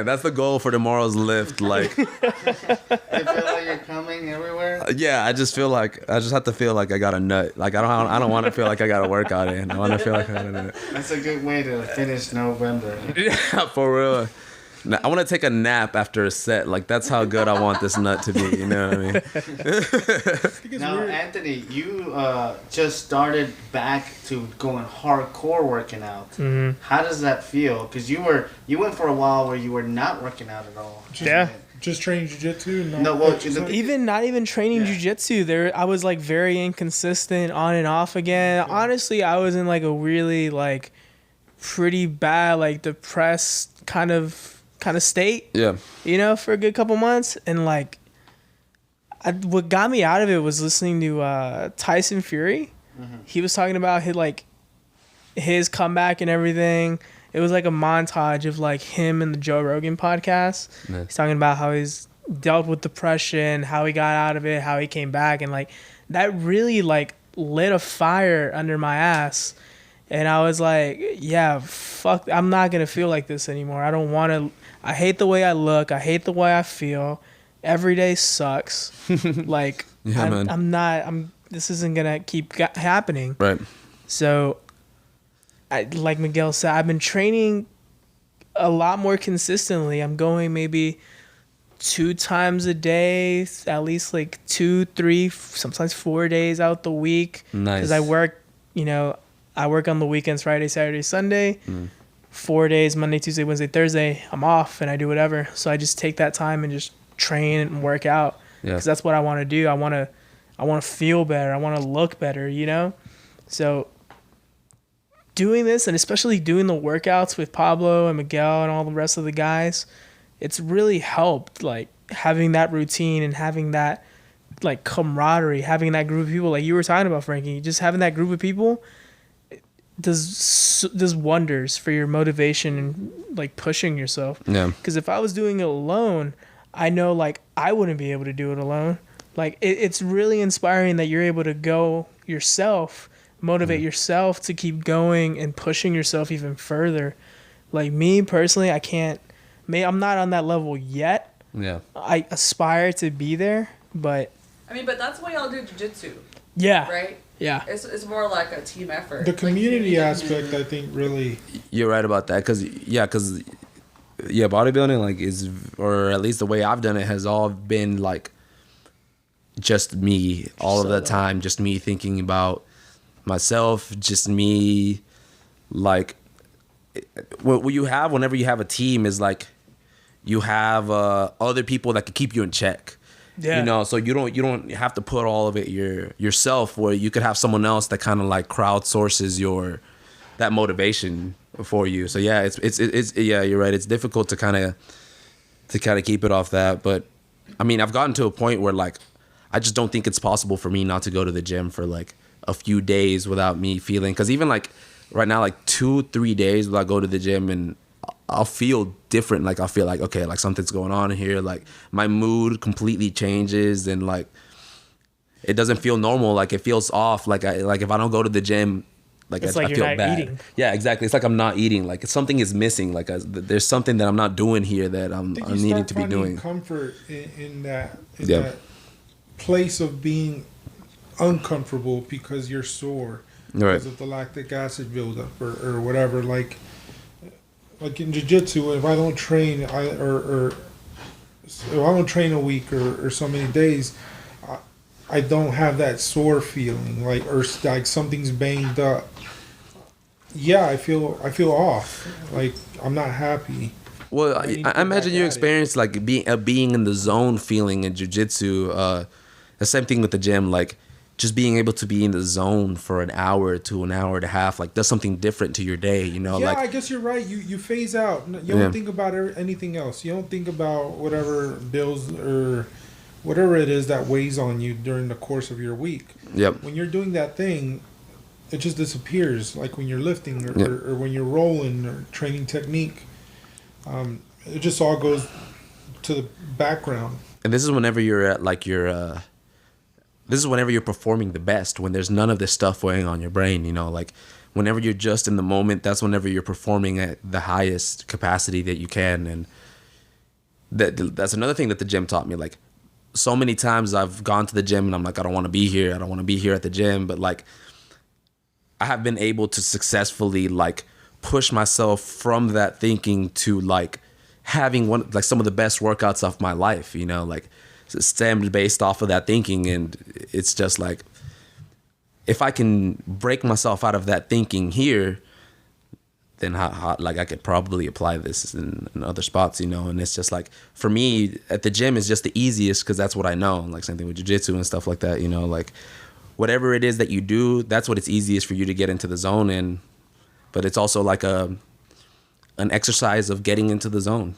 That's the goal for tomorrow's lift. Like, You feel like you're coming everywhere? yeah, I just have to feel like I got a nut. Like I don't want to feel like I got a workout in. I want to feel like I got a nut. That's a good way to finish November. Yeah, for real. Now, I want to take a nap after a set. Like that's how good I want this nut to be. You know what I mean? I think it's Now, weird. Anthony, you just started back to going hardcore working out. Mm-hmm. How does that feel? Because you went for a while where you were not working out at all. Yeah. Just training jiu-jitsu. No, well, Even not even training Yeah. jujitsu, I was like very inconsistent on and off again. Honestly, I was in like a really like pretty bad like depressed kind of state, Yeah. you know, for a good couple months. And like what got me out of it was listening to Tyson Fury. He was talking about his comeback and everything. It was like a montage of like him and the Joe Rogan podcast. Nice. He's talking about how he's dealt with depression, how he got out of it, how he came back, and like that really like lit a fire under my ass. And I was like, yeah, fuck, I'm not gonna feel like this anymore. I don't want to. I hate the way I look. I hate the way I feel. Every day sucks. Like Yeah, man. This isn't gonna keep happening. Right. So, like Miguel said, I've been training a lot more consistently. I'm going maybe 2 times a day, at least like 2, 3, sometimes 4 days out the week. Nice. Because I work on the weekends, Friday, Saturday, Sunday. 4 days, Monday, Tuesday, Wednesday, Thursday, I'm off and I do whatever. So I just take that time and just train and work out. Yeah. Because that's what I want to do. I want to feel better. I want to look better, you know? So doing this, and especially doing the workouts with Pablo and Miguel and all the rest of the guys, it's really helped, like having that routine and having that like camaraderie, having that group of people like you were talking about, Frankie. Just having that group of people does wonders for your motivation and like pushing yourself. Yeah. Because if I was doing it alone, I know like I wouldn't be able to do it alone. Like it's really inspiring that you're able to go yourself, motivate yourself to keep going and pushing yourself even further. Like me personally, I can't. I'm not on that level yet. Yeah. I aspire to be there, but I mean, but that's why y'all do jujitsu, yeah, right? yeah. It's more like a team effort. The Like, community you- aspect, I think, really. You're right about that, cause bodybuilding like is, or at least the way I've done it has all been like just me all of the time, just me thinking about myself, just me like what you have whenever you have a team is like you have other people that can keep you in check. Yeah. You know, so you don't have to put all of it yourself, where you could have someone else that kind of like crowdsources that motivation for you. So yeah, it's yeah, you're right. It's difficult to kind of keep it off that, but I mean, I've gotten to a point where like I just don't think it's possible for me not to go to the gym for like a few days without me feeling, because even like right now, like 2-3 days without go to the gym, and I'll feel different. Like I'll feel like, okay, like something's going on here. Like my mood completely changes, and like it doesn't feel normal. Like it feels off. Like if I don't go to the gym, like It's I like you're feel not bad. eating. Yeah, exactly. It's like I'm not eating. Like something is missing. Like there's something that I'm not doing here that I'm needing to be doing. Comfort in that Yeah. that place of being uncomfortable because you're sore Right. because of the lactic acid buildup or whatever. Like in jiu-jitsu, if I don't train, or if I don't train a week or so many days, I don't have that sore feeling or like something's banged up. Yeah, I feel off. Like I'm not happy. Well, I need to I get imagine back you at experienced like being in the zone feeling in jiu-jitsu. The same thing with the gym, like just being able to be in the zone for an hour to an hour and a half, like does something different to your day, you know? Yeah, Like I guess you're right. You phase out. You don't think about anything else. You don't think about whatever bills or whatever it is that weighs on you during the course of your week. Yep. When you're doing that thing, it just disappears. Like when you're lifting Yep. or when you're rolling or training technique, it just all goes to the background. And this is whenever you're at like this is whenever you're performing the best, when there's none of this stuff weighing on your brain, you know, like whenever you're just in the moment, that's whenever you're performing at the highest capacity that you can. And that's another thing that the gym taught me. Like so many times I've gone to the gym and I'm like, I don't want to be here. I don't want to be here at the gym. But like I have been able to successfully like push myself from that thinking to like having some of the best workouts of my life, you know, like stemmed based off of that thinking. And it's just like, if I can break myself out of that thinking here, then like I could probably apply this in other spots, you know. And it's just like, for me at the gym is just the easiest because that's what I know. Like same thing with jiu-jitsu and stuff like that, you know, like whatever it is that you do, that's what it's easiest for you to get into the zone in. But it's also like an exercise of getting into the zone.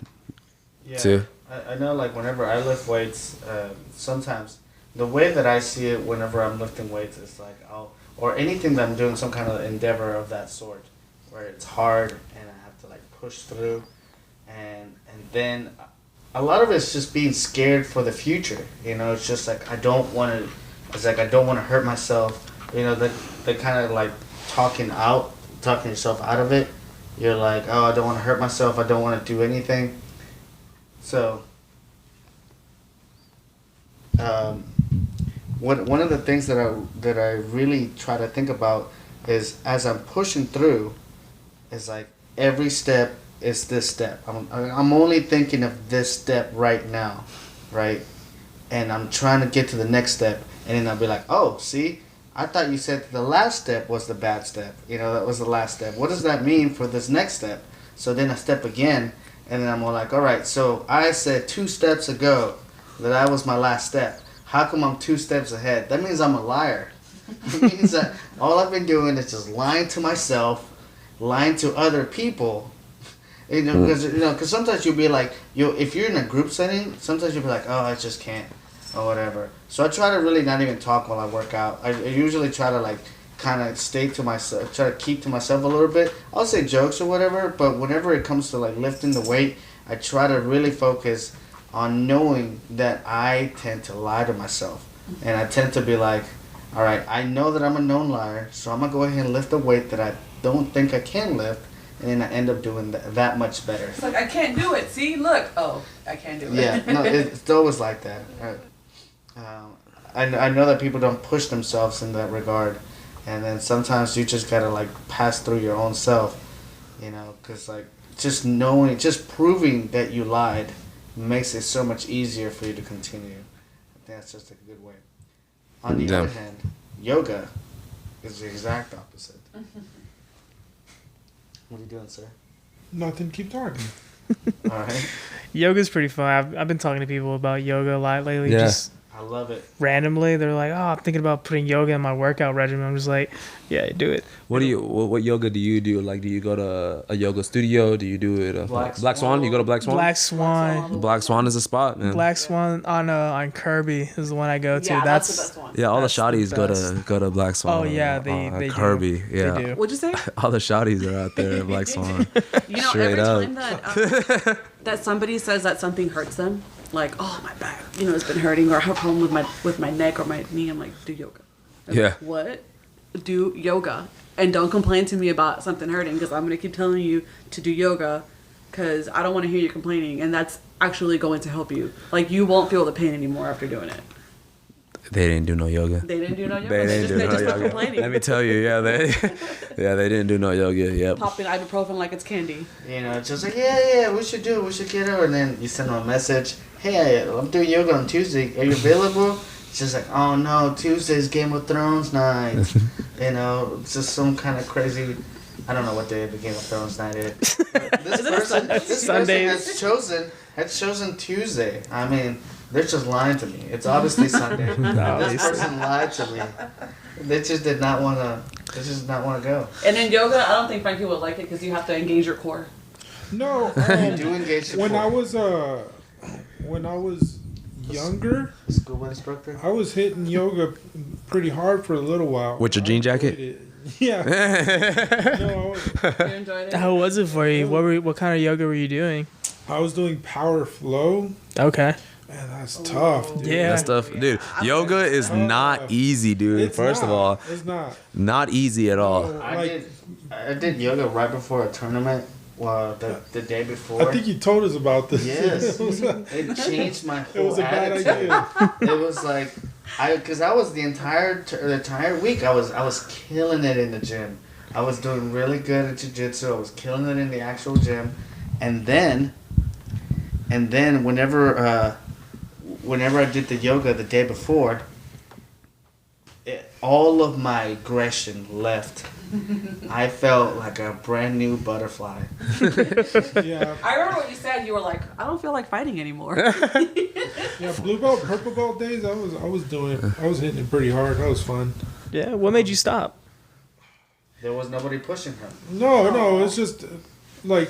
Yeah, too. I know, like, whenever I lift weights, sometimes the way that I see it whenever I'm lifting weights is like, or anything that I'm doing, some kind of endeavor of that sort, where it's hard and I have to, like, push through. And then a lot of it's just being scared for the future. You know, it's just like, I don't want to hurt myself. You know, the kind of, like, talking yourself out of it. You're like, oh, I don't want to hurt myself. I don't want to do anything. So, one of the things that I really try to think about is as I'm pushing through, is like every step is this step. I'm only thinking of this step right now, right? And I'm trying to get to the next step, and then I'll be like, oh, see, I thought you said the last step was the bad step. You know, that was the last step. What does that mean for this next step? So then I step again. And then I'm all like, all right, so I said 2 steps ago that was my last step. How come I'm 2 steps ahead? That means I'm a liar. It means that all I've been doing is just lying to myself, lying to other people. You know, because sometimes you'll be like, if you're in a group setting, sometimes you'll be like, oh, I just can't, or whatever. So I try to really not even talk while I work out. I usually try to like kind of stay to myself, try to keep to myself a little bit. I'll say jokes or whatever, but whenever it comes to like lifting the weight, I try to really focus on knowing that I tend to lie to myself. And I tend to be like, all right, I know that I'm a known liar, so I'm going to go ahead and lift a weight that I don't think I can lift, and then I end up doing that much better. It's like, I can't do it. See, look. Oh, I can't do it. Yeah, no, it's always like that. I know that people don't push themselves in that regard. And then sometimes you just gotta like pass through your own self, you know, because like just proving that you lied makes it so much easier for you to continue. I think that's just a good way. On the other hand, yoga is the exact opposite. What are you doing, sir? Nothing. Keep talking. All right. Yoga's pretty fun. I've been talking to people about yoga a lot lately. Yeah. Just I love it. randomly. They're like, "Oh, I'm thinking about putting yoga in my workout regimen." I'm just like, "Yeah, do it." What yoga do you do? Like, do you go to a yoga studio? Do you do it? Black Swan? You go to Black Swan? Black Swan. Black Swan is a spot, man. Black Swan on Kirby is the one I go to. Yeah, that's the best one. Yeah, all the That's the shotties best. go to Black Swan. Oh yeah, they Kirby. do. Yeah, They do. What'd you say? all the shotties are out there at Black Swan. You know, Straight every up. time that somebody says that something hurts them, like, oh, my back, you know, it's been hurting, or I have a problem with my neck or my knee, I'm like, do yoga. I'm Yeah. like, what? Do yoga. And don't complain to me about something hurting, because I'm going to keep telling you to do yoga, because I don't want to hear you complaining, and that's actually going to help you. Like, you won't feel the pain anymore after doing it. They didn't do no yoga. They didn't do no yoga. They didn't do They no just were yoga. complaining. Let me tell you, they didn't do no yoga. Yep. Popping ibuprofen like it's candy. You know, just like, yeah, we should get over. And then you send them a message, hey, I'm doing yoga on Tuesday. Are you available? It's just like, oh no, Tuesday's Game of Thrones night. You know, it's just some kind of crazy. I don't know what day the Game of Thrones night is. This person has chosen Tuesday. I mean, they're just lying to me. It's obviously Sunday. This person lied to me. They just did not want to. They just did not want to go. And in yoga, I don't think Frankie would like it because you have to engage your core. No, You do engage the when core. when I was younger, Scuba instructor. I was hitting yoga pretty hard for a little while. With your jean jacket? Yeah. No, You enjoyed it? How was it for you? What kind of yoga were you doing? I was doing power flow. Okay. Man, that's tough, dude. Yeah. That stuff, dude. Yoga is not easy, dude. It's First of not. all, It's not. not easy at all. I did yoga right before a tournament. Well, the day before. I think you told us about this. Yes. It was a- It changed my it whole was a bad attitude. idea. It was like, because I was the entire week I was killing it in the gym. I was doing really good at jiu-jitsu. I was killing it in the actual gym, and then whenever I did the yoga the day before, all of my aggression left. I felt like a brand new butterfly. Yeah. I remember what you said. You were like, I don't feel like fighting anymore. Yeah, blue belt, purple belt days, I was hitting it pretty hard. That was fun. Yeah. What made you stop? There was nobody pushing him. No, it's just like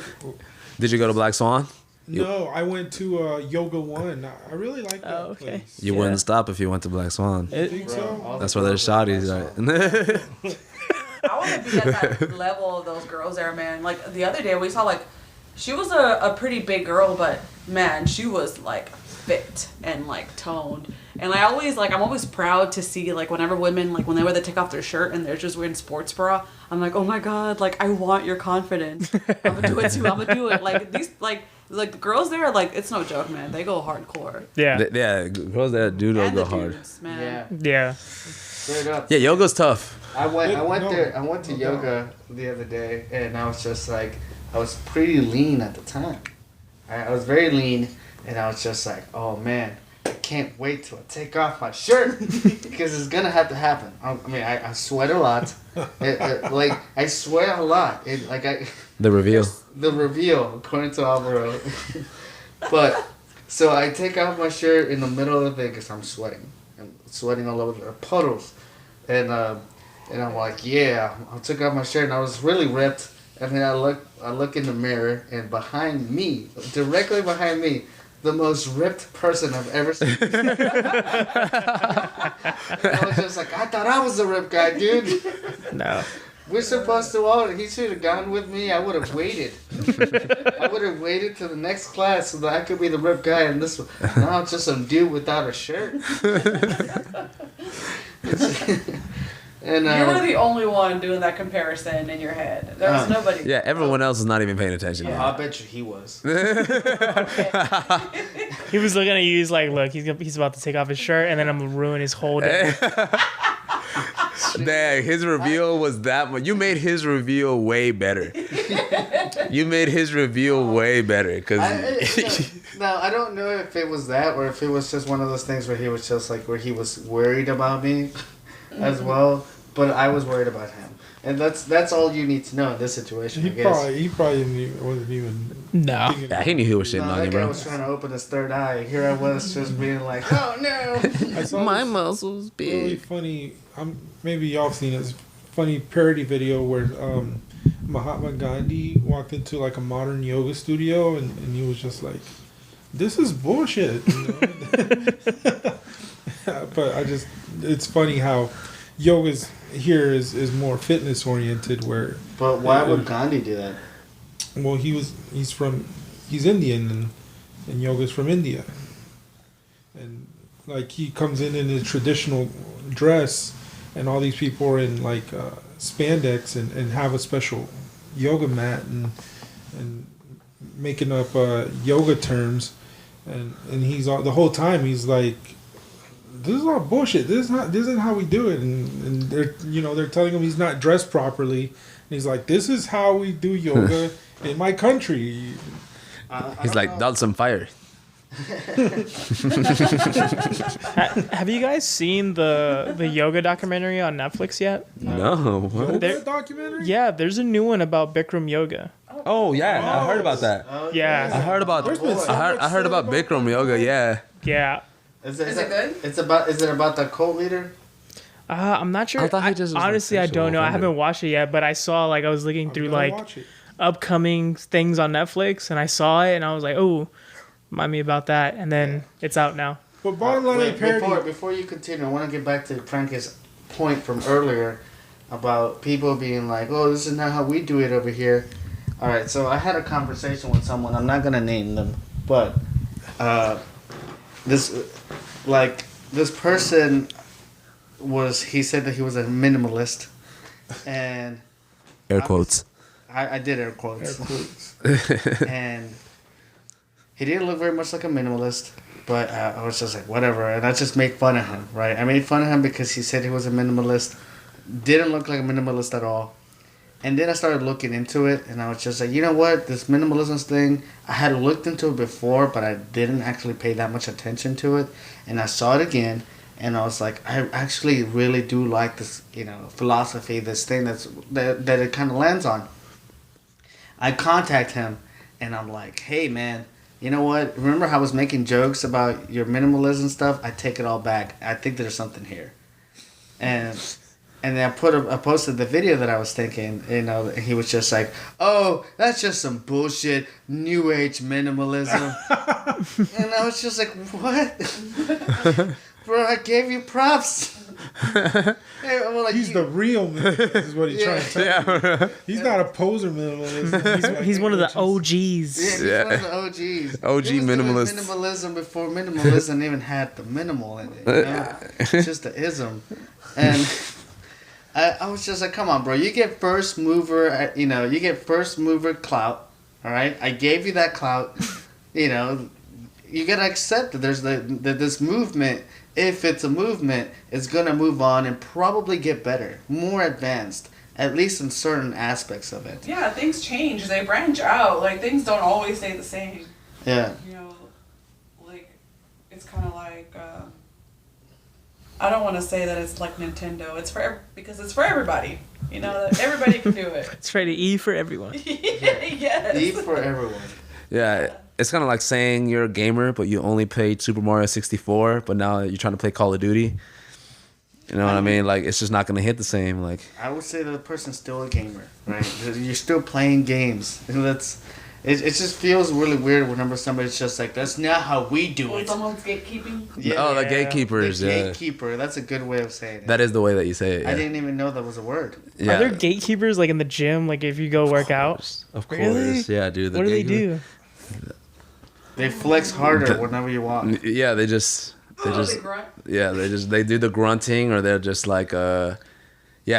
Did you go to Black Swan? no. I went to Yoga One. I really like that Oh, okay. place. You wouldn't stop if you went to Black Swan. You think so? All That's the where there's girls shotties, were right? I want to be at that level of those girls there, man. Like the other day, we saw like she was a pretty big girl, but man, she was like fit and like toned. And I'm always proud to see like whenever women like when they take off their shirt and they're just wearing sports bra. I'm like, oh my god, like I want your confidence. I'm gonna do it too. I'm gonna do it. Like these like the girls there, like it's no joke, man. They go hardcore. Yeah. Yeah, girls that do And go the hard. dudes, man. Yeah, Yeah. straight up. Yeah, yoga's tough. I went No, there. I went to no yoga the other day, and I was just like, I was pretty lean at the time. I was very lean, and I was just like, oh man, I can't wait till I take off my shirt because it's gonna have to happen. I sweat a lot. Like I sweat a lot. The reveal. The reveal, according to Alvaro. But so I take off my shirt in the middle of the thing because I'm sweating. I'm sweating all over the puddles, and I'm like, yeah. I took off my shirt and I was really ripped. And then I look in the mirror, and behind me, directly behind me, the most ripped person I've ever seen. I was just like, I thought I was the ripped guy, dude. No. We're supposed to all. He should have gone with me. I would have waited. I would have waited to the next class so that I could be the ripped guy. And this one, now it's just some dude without a shirt. And You were the only one doing that comparison in your head. There was nobody. Yeah, everyone else is not even paying attention. Yeah. I bet you he was. He was looking at you. He's like, look, he's about to take off his shirt, and then I'm gonna ruin his whole day. Dang, his reveal was that much. You made his reveal way better. You made his reveal way better because. Now I don't know if it was that or if it was just one of those things where he was just like where he was worried about me as well. but I was worried about him, and that's all you need to know in this situation. I guess. He probably wasn't even. No. thinking Yeah, he knew he was shitting No, on that you, guy bro. was trying to open his third eye. Here I was just being like, oh no. I saw My this muscles really big. funny. Maybe y'all seen it. It's a funny parody video where Mahatma Gandhi walked into like a modern yoga studio and he was just like, "This is bullshit." You know? But it's funny how yoga's here is more fitness oriented. Where, But why would Gandhi do that? well, he's Indian and yoga's from India, and like he comes in his traditional dress, and all these people are in like spandex and have a special yoga mat and making up yoga terms, and he's the whole time he's like, this is all bullshit. This isn't how we do it, and they're telling him he's not dressed properly, and he's like, this is how we do yoga in my country. He's like, that's some fire. Have you guys seen the yoga documentary on Netflix yet? No. What? Yoga documentary? Yeah, there's a new one about Bikram yoga. Oh yeah, I heard about that. Oh, Yeah. I heard about. There's been so I heard about Bikram yoga. Yeah. Yeah. Is Is it good? Is it about the cult leader? I'm not sure. I thought he just was, like, honestly, I sexual don't know. I offender. haven't watched it yet, but I saw I was looking I'm through gonna like watch it. upcoming things on Netflix, and I saw it, and I was like, oh, remind me about that, and then it's out now. But bottom line, Wait, parody. before you continue, I want to get back to Frankie's point from earlier about people being like, "Oh, this is not how we do it over here." All right, so I had a conversation with someone. I'm not gonna name them, but this person he said that he was a minimalist, and Air quotes. I did air quotes. And he didn't look very much like a minimalist, but I was just like, whatever. And I just made fun of him, right? I made fun of him because he said he was a minimalist. Didn't look like a minimalist at all. And then I started looking into it, and I was just like, you know what? This minimalism thing, I had looked into it before, but I didn't actually pay that much attention to it. And I saw it again, and I was like, I actually really do like this, philosophy, this thing that it kind of lands on. I contact him, and I'm like, hey, man, you know what? Remember how I was making jokes about your minimalism stuff? I take it all back. I think there's something here. And then I posted the video that I was thinking, and he was just like, oh, that's just some bullshit, new age minimalism. And I was just like, what? Bro, I gave you props. Hey, I'm like, He's the real minimalist, is what he's trying to tell you. He's not a poser minimalist. He's one of the OGs. Yeah, he's one of the OGs. OG He was doing minimalist. minimalism before minimalism even had the minimal in it. It's just the ism. And I was just like, come on, bro. You get first mover, you get first mover clout. All right? I gave you that clout. You got to accept that there's that this movement, if it's a movement, is going to move on and probably get better, more advanced, at least in certain aspects of it. Yeah, things change. They branch out. Like, things don't always stay the same. Yeah. It's kind of like, I don't want to say that it's like Nintendo. Because it's for everybody. That everybody can do it. It's right to E for everyone. Yes. Deep for everyone. Yeah, it's kind of like saying you're a gamer, but you only played Super Mario 64, but now you're trying to play Call of Duty. You know what I mean? Like, it's just not gonna hit the same. Like, I would say that the person's still a gamer, right? You're still playing games. It just feels really weird whenever somebody's just like, that's not how we do When it. someone's gatekeeping. the gatekeepers. The Yeah, gatekeeper. That's a good way of saying it. that is the way that you say it. Yeah. I didn't even know that was a word. Yeah. Are there gatekeepers like in the gym? Like if you go work out? Of course, Really? yeah, dude. What do they do? They flex harder whenever you walk. Yeah, they just, They grunt. yeah, they do the grunting, or they're just like, yeah,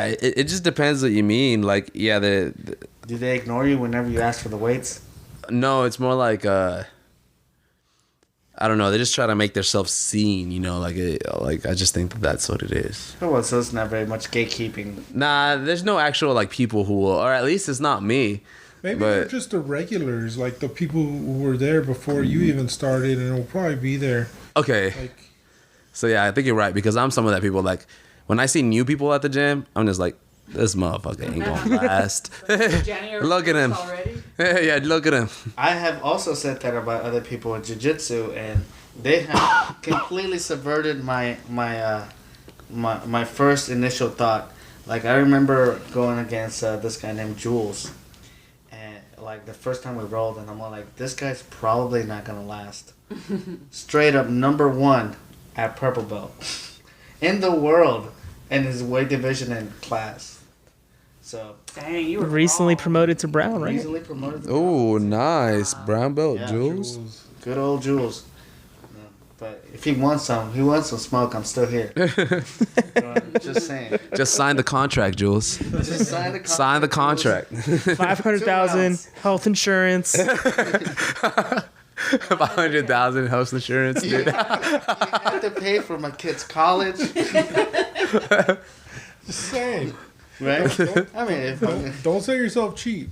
it just depends what you mean. Like, yeah, Do they ignore you whenever you ask for the weights? no, it's more like, I don't know. They just try to make themselves seen, like I just think that's what it is. Oh, well, so it's not very much gatekeeping. Nah, there's no actual like people who will, or at least it's not me. Maybe But- they're just the regulars, like the people who were there before you even started, and will probably be there. Okay, Like, so yeah, I think you're right, because I'm some of that people like when I see new people at the gym, I'm just like, this motherfucker ain't gonna last. Look at him. Already? Yeah, look at him. I have also said that about other people in jiu-jitsu, and they have completely subverted my first initial thought. Like, I remember going against this guy named Jules, and like the first time we rolled, and I'm like, this guy's probably not gonna last. Straight up #1 at purple belt in the world in his weight division and class. So Dang, you were Recently wrong. promoted to brown, right? easily promoted. to Oh, nice. Brown belt, Yeah, Jules. Good old Jules. Yeah. But if he wants some smoke, I'm still here. Just saying. Just sign the contract, Jules. Just sign the contract. Sign the contract. 500,000 health insurance. 500,000 health insurance, dude. You have to pay for my kid's college, Just saying. right? I mean, if Don't sell yourself cheap.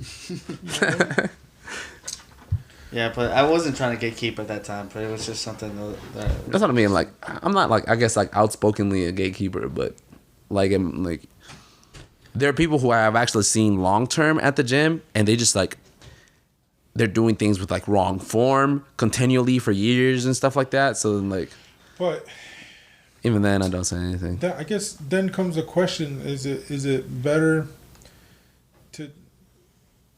yeah, but I wasn't trying to gatekeep at that time, but it was just something that That's what I mean. Like, I'm not like, I guess like outspokenly a gatekeeper, but like, there are people who I have actually seen long term at the gym, and they just like, they're doing things with like wrong form continually for years and stuff like that. So like, But even then, I don't say anything. I guess then comes the question: Is it better to?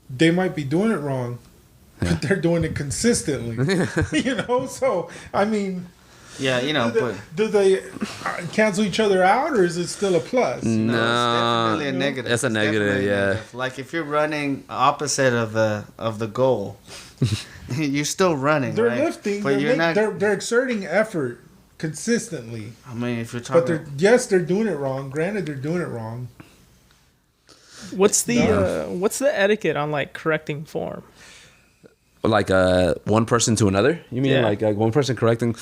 They might be doing it wrong, but they're doing it consistently. So I mean, yeah, but do they cancel each other out, or is it still a plus? No, it's definitely a negative. That's a It's negative, definitely a yeah. negative. Like if you're running opposite of the goal, you're still running. They're right? lifting, but you're not. they're exerting effort consistently. I mean, if you're But talking, they're doing it wrong. Granted, they're doing it wrong. What's the etiquette on like correcting form? Like one person to another? You mean Yeah. like one person correcting?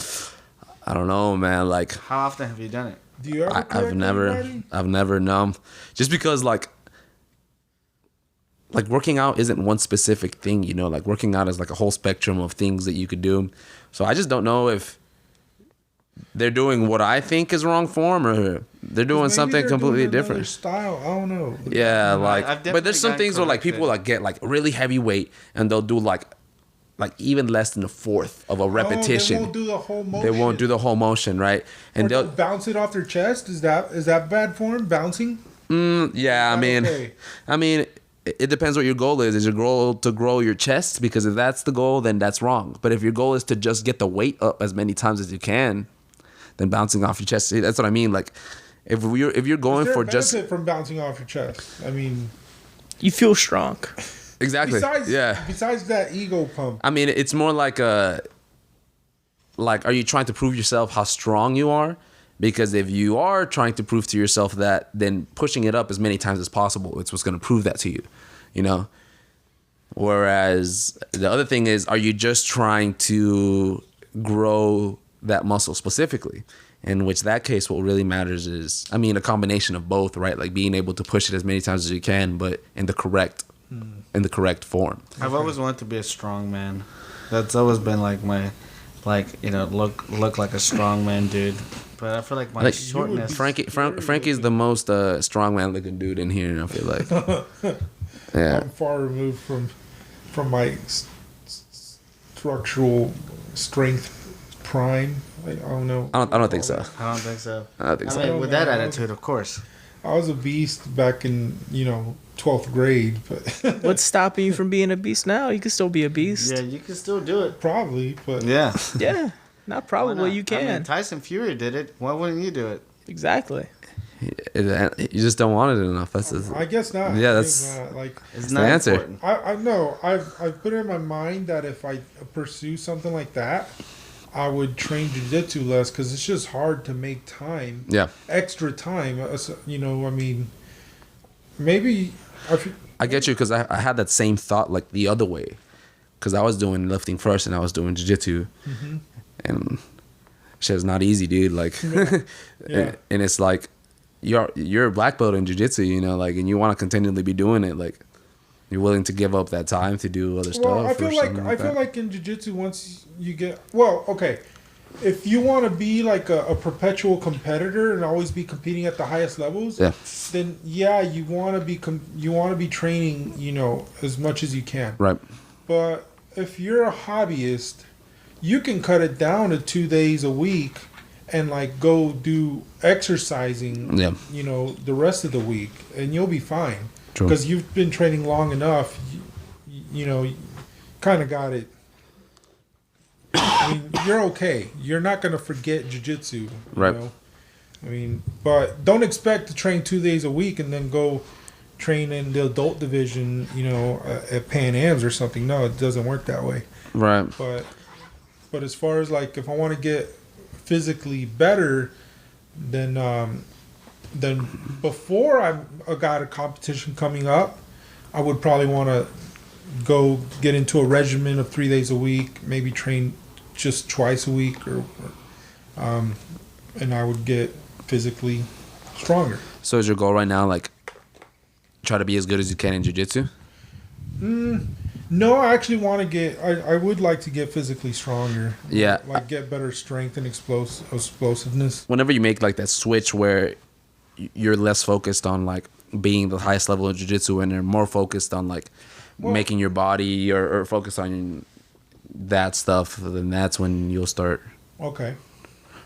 I don't know, man. Like, how often have you done it? Do you ever? I've correct never anybody? known. Just because like working out isn't one specific thing, like working out is like a whole spectrum of things that you could do. So I just don't know if they're doing what I think is wrong form or they're doing Maybe something they're completely doing another different. Style. I don't know. Yeah, I've like, definitely but there's some gotten things where like people corrected. like get like really heavy weight and they'll do like even less than a fourth of a repetition. They won't do the whole motion. They won't do the whole motion, right? And Or they'll bounce it off their chest. Is that bad form? Bouncing? yeah, Okay. I mean, it depends what your goal is. Is your goal to grow your chest? Because if that's the goal, then that's wrong. But if your goal is to just get the weight up as many times as you can, then bouncing off your chest. See, that's what I mean. Like, if you're going Is there for a just benefit from bouncing off your chest? I mean, You feel strong. exactly, yeah. Besides that ego pump, I mean, it's more like are you trying to prove yourself how strong you are? Because if you are trying to prove to yourself that, then pushing it up as many times as possible, it's what's going to prove that to you, Whereas the other thing is, are you just trying to grow that muscle specifically? In which that case, what really matters is, I mean, a combination of both, right? Like being able to push it as many times as you can, but in the correct form. I've always wanted to be a strong man. That's always been like my, look like a strong man, dude. But I feel like my Like, shortness. Frankie's the most strongman looking dude in here. I feel like, yeah. I'm far removed from my structural strength prime. I don't know. I don't think so. I don't think so. I don't think so. I mean, with that man. attitude, of course. I was a beast back in 12th grade, but What's stopping you from being a beast now? You can still be a beast. Yeah, you can still do it. probably. But Yeah. Yeah, not Why probably. not? You I can. mean, Tyson Fury did it. Why wouldn't you do it? Exactly. You just don't want it enough. That's I guess not. Yeah, I that's- guess not. Like It's the not answer. important. I know I've put it in my mind that if I pursue something like that, I would train jiu-jitsu less because it's just hard to make time, yeah. extra time. I mean, maybe I get you because I had that same thought like the other way, because I was doing lifting first and I was doing jiu-jitsu, and shit's not easy, dude. Like, Yeah. and it's like you're a black belt in jiu-jitsu, and you want to continually be doing it, like. You're willing to give up that time to do other stuff. Well, I feel or like something I feel that. like in jiu-jitsu, once you get if you want to be like a perpetual competitor and always be competing at the highest levels, Yeah. then yeah, you want to be you want to be training, as much as you can. Right. But if you're a hobbyist, you can cut it down to 2 days a week and like go do exercising, Yeah. the rest of the week, and you'll be fine. True. Because you've been training long enough, you kind of got it. I mean, you're okay. You're not going to forget jiu-jitsu. Right. I mean, but don't expect to train 2 days a week and then go train in the adult division, at Pan Am's or something. No, it doesn't work that way. Right. But as far as like if I want to get physically better, then before I got a competition coming up, I would probably want to go get into a regimen of 3 days a week, maybe train just twice a week, and I would get physically stronger. So is your goal right now like try to be as good as you can in jiu-jitsu? No, I actually want to get. I would like to get physically stronger. Yeah. Like get better strength and explosiveness. Whenever you make like that switch where you're less focused on like being the highest level of jiu-jitsu and you're more focused on like making your body or focus on that stuff, then that's when you'll start. Okay.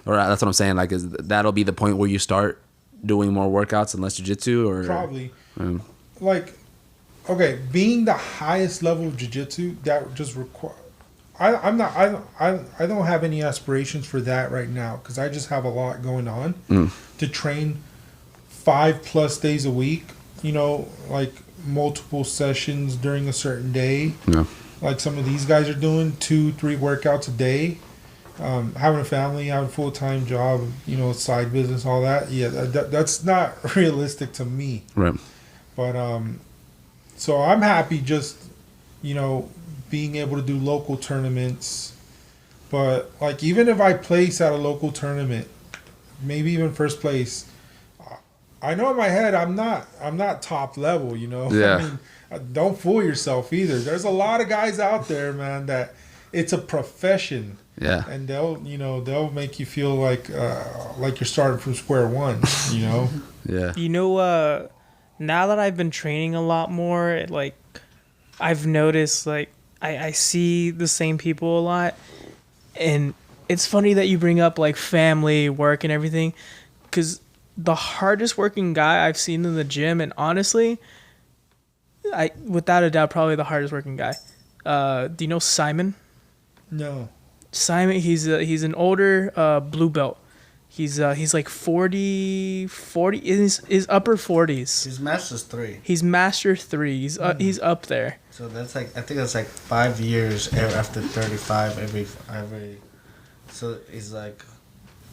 Or that's what I'm saying. Like, that'll be the point where you start doing more workouts and less jiu-jitsu, or Probably. Like, okay, being the highest level of jiu-jitsu, that just require. I don't have any aspirations for that right now because I just have a lot going on to train 5+ days a week. Like multiple sessions during a certain day. Yeah. Like some of these guys are doing 2-3 workouts a day. Having a family, having a full-time job, side business, all that. Yeah, that's not realistic to me. Right. But so I'm happy just being able to do local tournaments. But like even if I place at a local tournament, maybe even first place, I know in my head I'm not top level. Yeah. I mean, don't fool yourself either. There's a lot of guys out there, man, that it's a profession. Yeah. And they'll make you feel like you're starting from square one. Yeah. Now that I've been training a lot more, like I've noticed like I see the same people a lot, and it's funny that you bring up like family, work, and everything, because the hardest working guy I've seen in the gym, and honestly, without a doubt probably the hardest working guy. Do you know Simon? No. Simon, he's an older blue belt. He's like 40 is upper 40s. His master's 3. He's master 3. He's up there. So that's like, I think that's like 5 years after 35 every. So it's like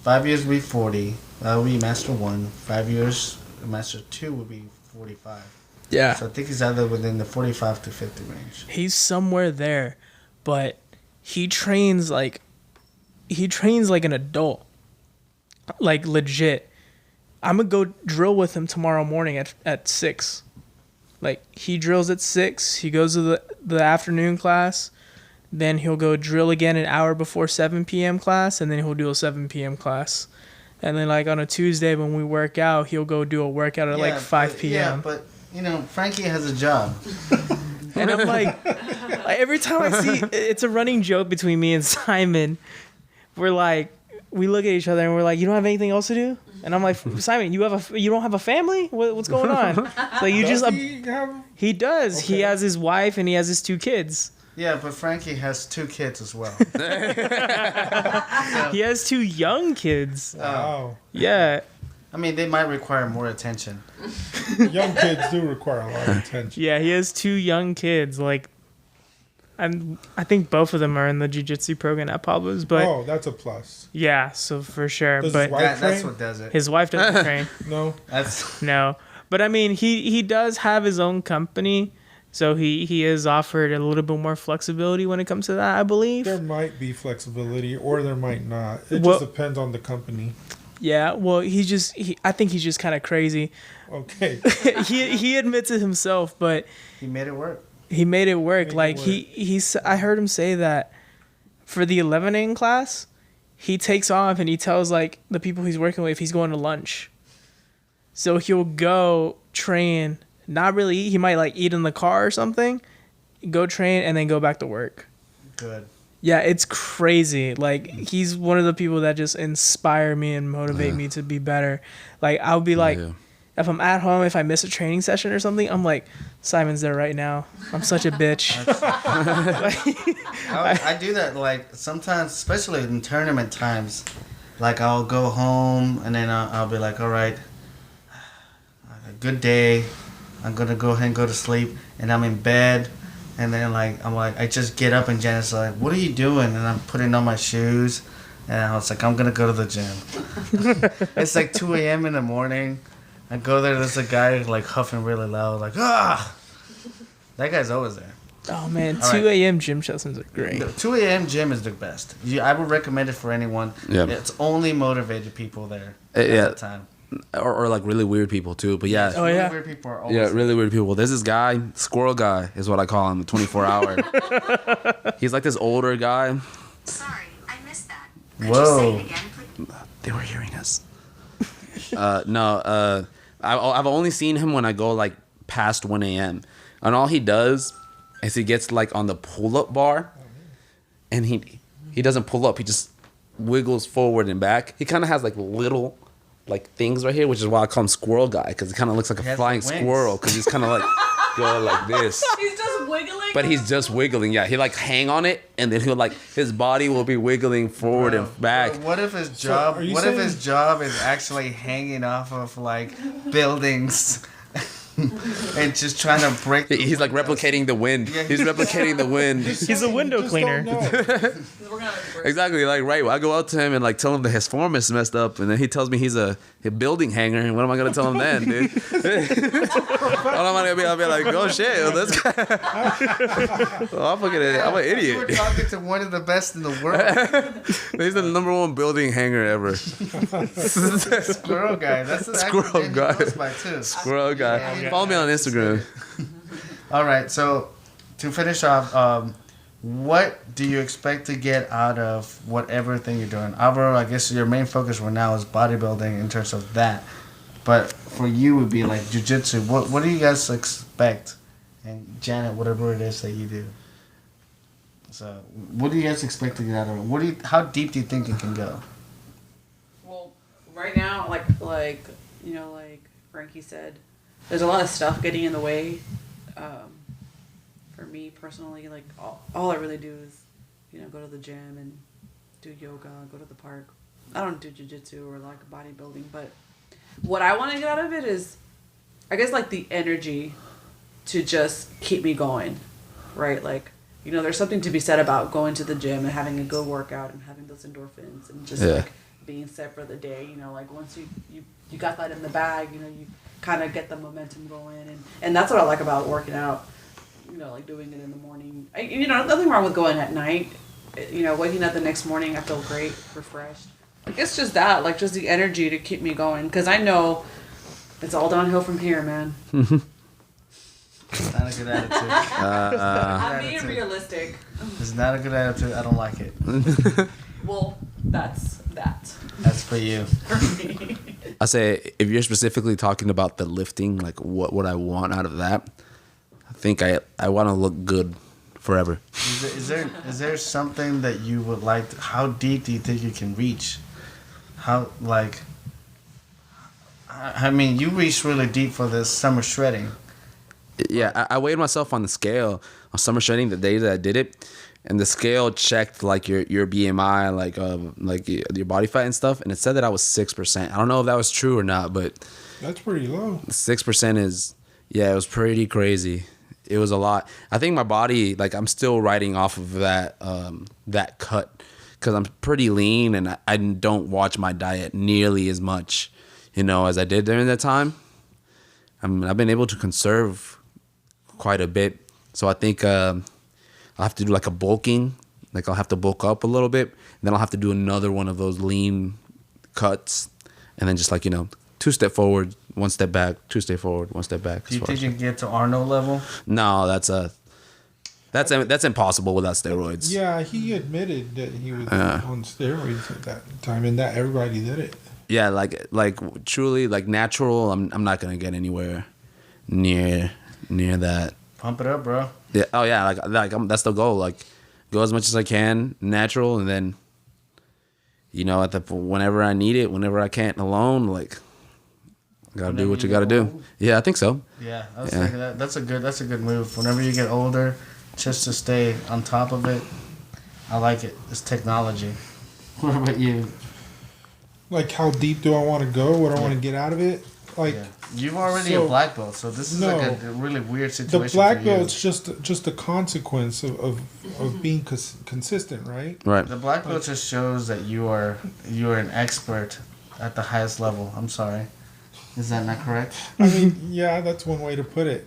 5 years would be 40. That would be master 1. 5 years, master 2 would be 45. Yeah. So I think he's either within the 45 to 50 range. He's somewhere there, but he trains like an adult. Like legit. I'm gonna go drill with him tomorrow morning at 6. Like he drills at 6. He goes to the afternoon class. Then he'll go drill again an hour before 7 p.m. class, and then he'll do a 7 p.m. class. And then like on a Tuesday when we work out, he'll go do a workout at like 5 p.m. Yeah, but Frankie has a job. And I'm like every time I see, it's a running joke between me and Simon. We're like, we look at each other and we're like, you don't have anything else to do? And I'm like, Simon, you don't have a family? What's going on? Like you Does just he does. Okay. He has his wife and he has his 2 kids. Yeah, but Frankie has 2 kids as well. He has 2 young kids. Wow. Yeah. I mean, they might require more attention. Young kids do require a lot of attention. Yeah, he has 2 young kids. Like, I think both of them are in the jiu-jitsu program at Pablo's, but That's a plus. yeah, so for sure. Does his But wife That's train? what does it. his wife doesn't train. No. That's No. But I mean, he does have his own company, so he is offered a little bit more flexibility when it comes to that, I believe. There might be flexibility or there might not. It Well- just depends on the company. Yeah, well, I think he's just kind of crazy. Okay. he admits it himself, but he made it work. he made it work. Made it Like work. I heard him say that for the 11 class, he takes off and he tells like the people he's working with he's going to lunch. So he'll go train, not really eat. He might like eat in the car or something, go train, and then go back to work. Good. Yeah, it's crazy. Like, he's one of the people that just inspire me and motivate me to be better. Like, I'll be like, if I'm at home, if I miss a training session or something, I'm like, Simon's there right now. I'm such a bitch. I do that, like, sometimes, especially in tournament times. Like, I'll go home, and then I'll be like, all right, a good day. I'm going to go ahead and go to sleep. And I'm in bed. And then, like, I just get up, and Janet's like, what are you doing? And I'm putting on my shoes. And I was like, I'm going to go to the gym. It's like 2 a.m. in the morning. I go there, there's a guy, like, huffing really loud, like, ah! That guy's always there. Oh, man. 2 a.m. gym sessions are great. The 2 a.m. gym is the best. I would recommend it for anyone. Yeah. It's only motivated people there at the time. Or like really weird people too, but yeah. Oh, yeah. Really weird people are always Yeah, really weird people. There's this guy, Squirrel Guy is what I call him, the 24-hour. He's like this older guy. Sorry, I missed that. Could Whoa. you say it again, please? They were hearing us. I've only seen him when I go like past 1 a.m. And all he does is he gets like on the pull-up bar, and he doesn't pull up. He just wiggles forward and back. He kind of has like little like things right here, which is why I call him Squirrel Guy, because it kind of looks like a flying squirrel, because he's kind of like going like this. He's just wiggling. But he's just wiggling. Yeah, he like hang on it, and then he'll like his body will be wiggling forward and back. Bro, what if his job? What if his job is actually hanging off of like buildings and just trying to break? He's like replicating the wind. Yeah, He's replicating the wind. He's a window cleaner. Exactly. Like, right. I go up to him and like tell him that his form is messed up, and then he tells me he's a building hanger. And what am I gonna tell him then, dude? All I'm gonna be, I'll be like, oh shit, this guy. I'm an idiot. We're talking to one of the best in the world. He's the #1 building hanger ever. Squirrel Guy. That's the Squirrel Guy. He goes by too. Squirrel Guy. Yeah. Follow me on Instagram. All right. So to finish off, what do you expect to get out of whatever thing you're doing? Alvaro, I guess your main focus right now is bodybuilding in terms of that. But for you would be like jiu-jitsu. What do you guys expect? And Janet, whatever it is that you do. So what do you guys expect to get out of it? How deep do you think it can go? Well, right now, like you know, like Frankie said, there's a lot of stuff getting in the way. For me personally, like all I really do is, you know, go to the gym and do yoga, go to the park. I don't do jiu-jitsu or like bodybuilding, but what I want to get out of it is, I guess, like the energy to just keep me going, right? Like, you know, there's something to be said about going to the gym and having a good workout and having those endorphins and just like being set for the day. You know, like once you got that in the bag, you know, you kind of get the momentum going, and that's what I like about working out. You know, like doing it in the morning. You know, nothing wrong with going at night. You know, waking up the next morning, I feel great, refreshed. Like, it's just that, like, just the energy to keep me going. Because I know it's all downhill from here, man. It's not a good attitude. I'm being realistic. It's not a good attitude. I don't like it. Well, that's that. That's for you. For me. I say, if you're specifically talking about the lifting, like what would I want out of that? I think I want to look good forever. Is there something that you would like to, how deep do you think you can reach? How, like, I mean, you reached really deep for this summer shredding. Yeah, I weighed myself on the scale on summer shredding the day that I did it, and the scale checked like your BMI, like your body fat and stuff, and it said that I was 6%. I don't know if that was true or not, but That's pretty low. 6% is, yeah, it was pretty crazy. It was a lot. I think my body, like, I'm still riding off of that cut, because I'm pretty lean and I don't watch my diet nearly as much, you know, as I did during that time. I've been able to conserve quite a bit, so I think I'll have to do like a bulking, like I'll have to bulk up a little bit, and then I'll have to do another one of those lean cuts, and then just, like, you know, 2 step forward, 1 step back, 2 step forward, 1 step back. Do you think you can get to Arnold level? No, that's That's impossible without steroids. Yeah, he admitted that he was on steroids at that time, and that everybody did it. Yeah, like truly like natural. I'm not gonna get anywhere near that. Pump it up, bro. Yeah. Oh yeah. That's the goal. Like, go as much as I can, natural, and then, whenever I need it, whenever I can't alone, like, gotta do what you gotta do. Yeah, I think so. Yeah, I was thinking that. That's a good move. Whenever you get older, just to stay on top of it. I like it. It's technology. What about you? Like, how deep do I want to go? What I want to get out of it? Like, you've already a black belt, so this is like a really weird situation. The black belt's just a consequence of being consistent, right? Right. The black belt just shows that you are an expert at the highest level. I'm sorry, is that not correct? I mean, yeah, that's one way to put it.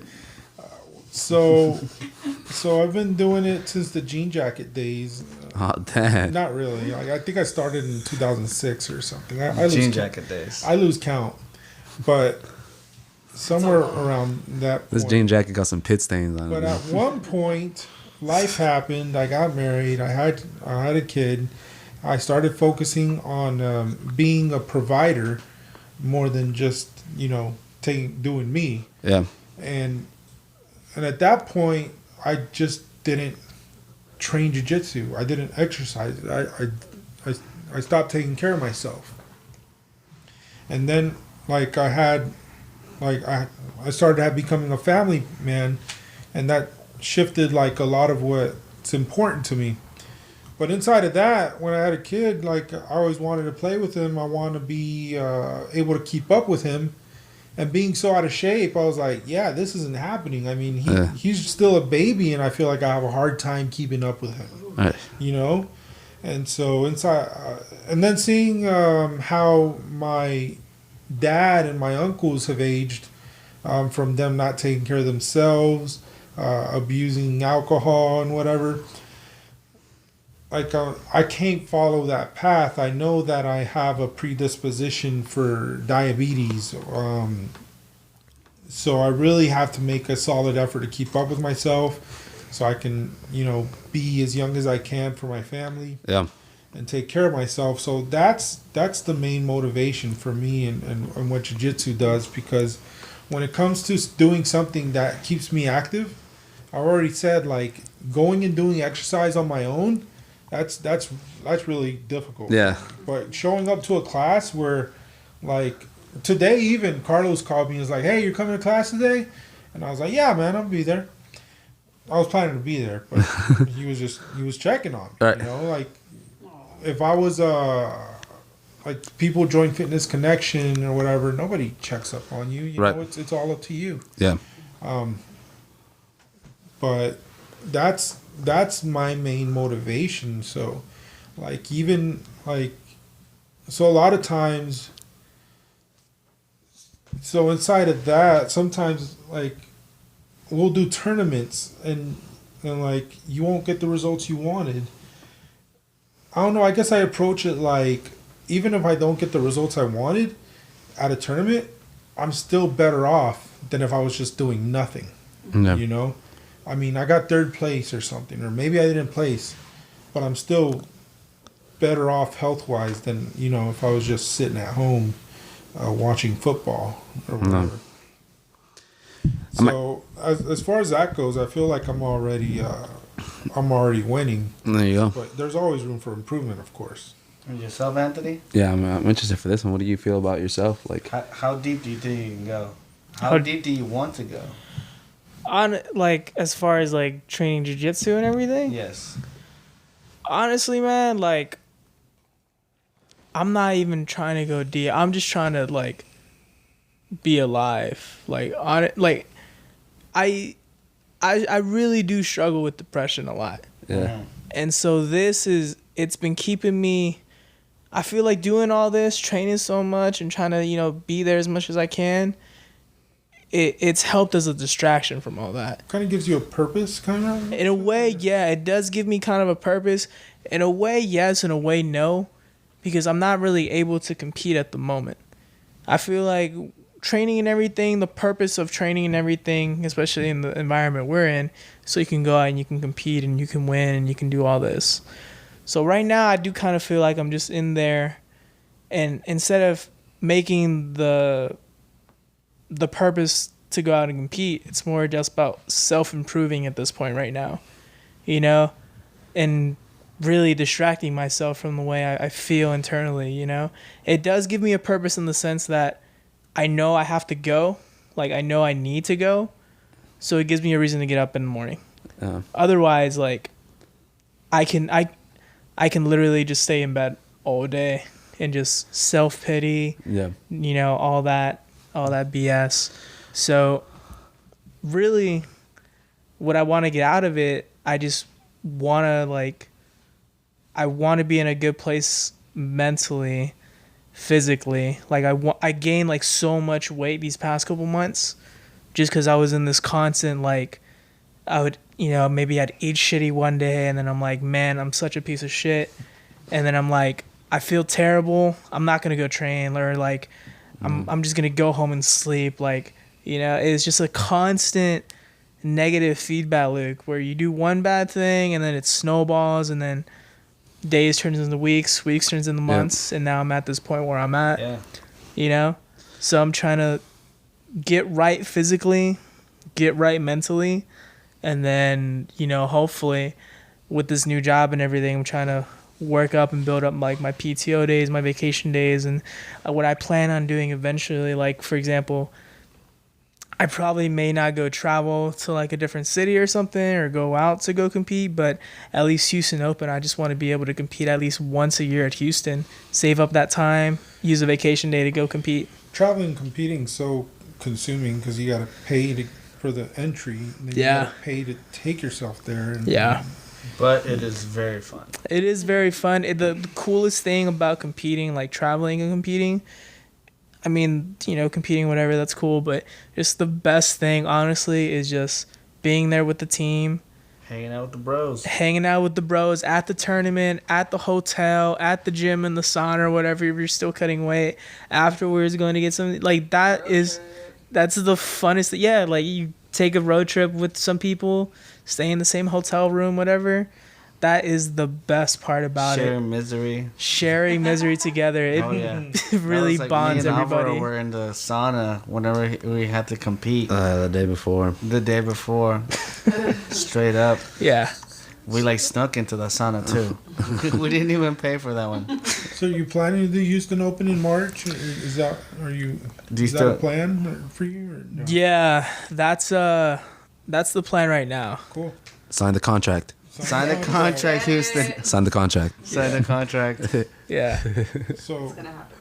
So I've been doing it since the jean jacket days. Oh, damn. Not really. I think I started in 2006 or something. I Jean jacket days. I lose count, but somewhere around that point. This jean jacket got some pit stains on it. But at one point, life happened. I got married. I had a kid. I started focusing on being a provider more than just doing me. Yeah. And at that point, I just didn't train jiu-jitsu. I didn't exercise. I stopped taking care of myself. And then, like, I started becoming a family man, and that shifted, like, a lot of what's important to me. But inside of that, when I had a kid, like, I always wanted to play with him. I wanted to be able to keep up with him. And being so out of shape, I was like, yeah, this isn't happening. I mean, he's still a baby, and I feel like I have a hard time keeping up with him. Right. And so inside, and then seeing how my dad and my uncles have aged, from them not taking care of themselves, abusing alcohol and whatever. Like, I can't follow that path. I know that I have a predisposition for diabetes. So I really have to make a solid effort to keep up with myself so I can, be as young as I can for my family. Yeah. And take care of myself. So that's the main motivation for me and what jiu-jitsu does, because when it comes to doing something that keeps me active, I already said, like, going and doing exercise on my own, that's really difficult. Yeah. But showing up to a class where, like, today even Carlos called me and was like, "Hey, you're coming to class today?" And I was like, "Yeah, man, I'll be there." I was planning to be there, but he was checking on me. Right. Like, if I was like, people join Fitness Connection or whatever, nobody checks up on you. You right. know, it's all up to you. Yeah. But that's my main motivation. So, like, even like, so a lot of times, so inside of that, sometimes, like, we'll do tournaments and like, you won't get the results you wanted. I don't know. I guess I approach it like, even if I don't get the results I wanted at a tournament, I'm still better off than if I was just doing nothing. Yeah. I mean, I got third place or something, or maybe I didn't place, but I'm still better off health-wise than, if I was just sitting at home watching football or whatever. So as far as that goes, I feel like I'm already winning. There you go. But there's always room for improvement, of course. And yourself, Anthony? Yeah, I'm interested for this one. What do you feel about yourself? Like, how deep do you think you can go? How deep do you want to go? On, like, as far as, like, training jiu-jitsu and everything? Yes. Honestly, man, like, I'm not even trying to go deep. I'm just trying to, like, be alive. Like, on it, like, I really do struggle with depression a lot. yeah. And so it's been keeping me, I feel like doing all this, training so much and trying to, be there as much as I can, it's helped as a distraction from all that. Kind of gives you a purpose, kind of? In a way, yeah, it does give me kind of a purpose. In a way, yes. In a way, no. Because I'm not really able to compete at the moment. I feel like training and everything, the purpose of training and everything, especially in the environment we're in, so you can go out and you can compete and you can win and you can do all this. So right now I do kind of feel like I'm just in there, and instead of making the purpose to go out and compete, it's more just about self-improving at this point right now, and really distracting myself from the way I feel internally. It does give me a purpose in the sense that I know I have to go, like I know I need to go, so it gives me a reason to get up in the morning. Otherwise, like I can literally just stay in bed all day and just self-pity, all that BS. So really what I want to get out of it, I just want to be in a good place mentally, physically. Like I gained like so much weight these past couple months just because I was in this constant, like I would, maybe I'd eat shitty one day and then I'm like, man, I'm such a piece of shit. And then I'm like, I feel terrible. I'm not going to go train, or like I'm just going to go home and sleep. Like, it's just a constant negative feedback loop where you do one bad thing and then it snowballs, and then days turns into weeks turns into months, and now I'm at this point where I'm at. So I'm trying to get right physically, get right mentally, and then hopefully with this new job and everything, I'm trying to work up and build up like my PTO days, my vacation days, and what I plan on doing eventually. Like, for example, I probably may not go travel to like a different city or something, or go out to go compete, but at least Houston Open, I just want to be able to compete at least once a year at Houston, save up that time, use a vacation day to go compete. Traveling and competing so consuming because you got to pay for the entry, and then you got to pay to take yourself there. But it is very fun. It is very fun. The coolest thing about competing, like traveling and competing, I mean, competing, whatever, that's cool. But just the best thing, honestly, is just being there with the team. Hanging out with the bros. Hanging out with the bros at the tournament, at the hotel, at the gym, in the sauna, or whatever, if you're still cutting weight. Afterwards, going to get something. Like, that's the funnest. Yeah, like, you take a road trip with some people, stay in the same hotel room, whatever. That is the best part about Sharing misery. Sharing misery together. It really bonds everybody. Alvaro were in the sauna whenever we had to compete. The day before. Straight up. Yeah. We like snuck into the sauna too. We didn't even pay for that one. So you planning to do Houston Open in March? Is that a plan for you? Or no? Yeah, that's the plan right now. Cool. Sign the contract. Sign the contract, Houston. Sign the contract. Sign the contract. Yeah. So It's gonna happen.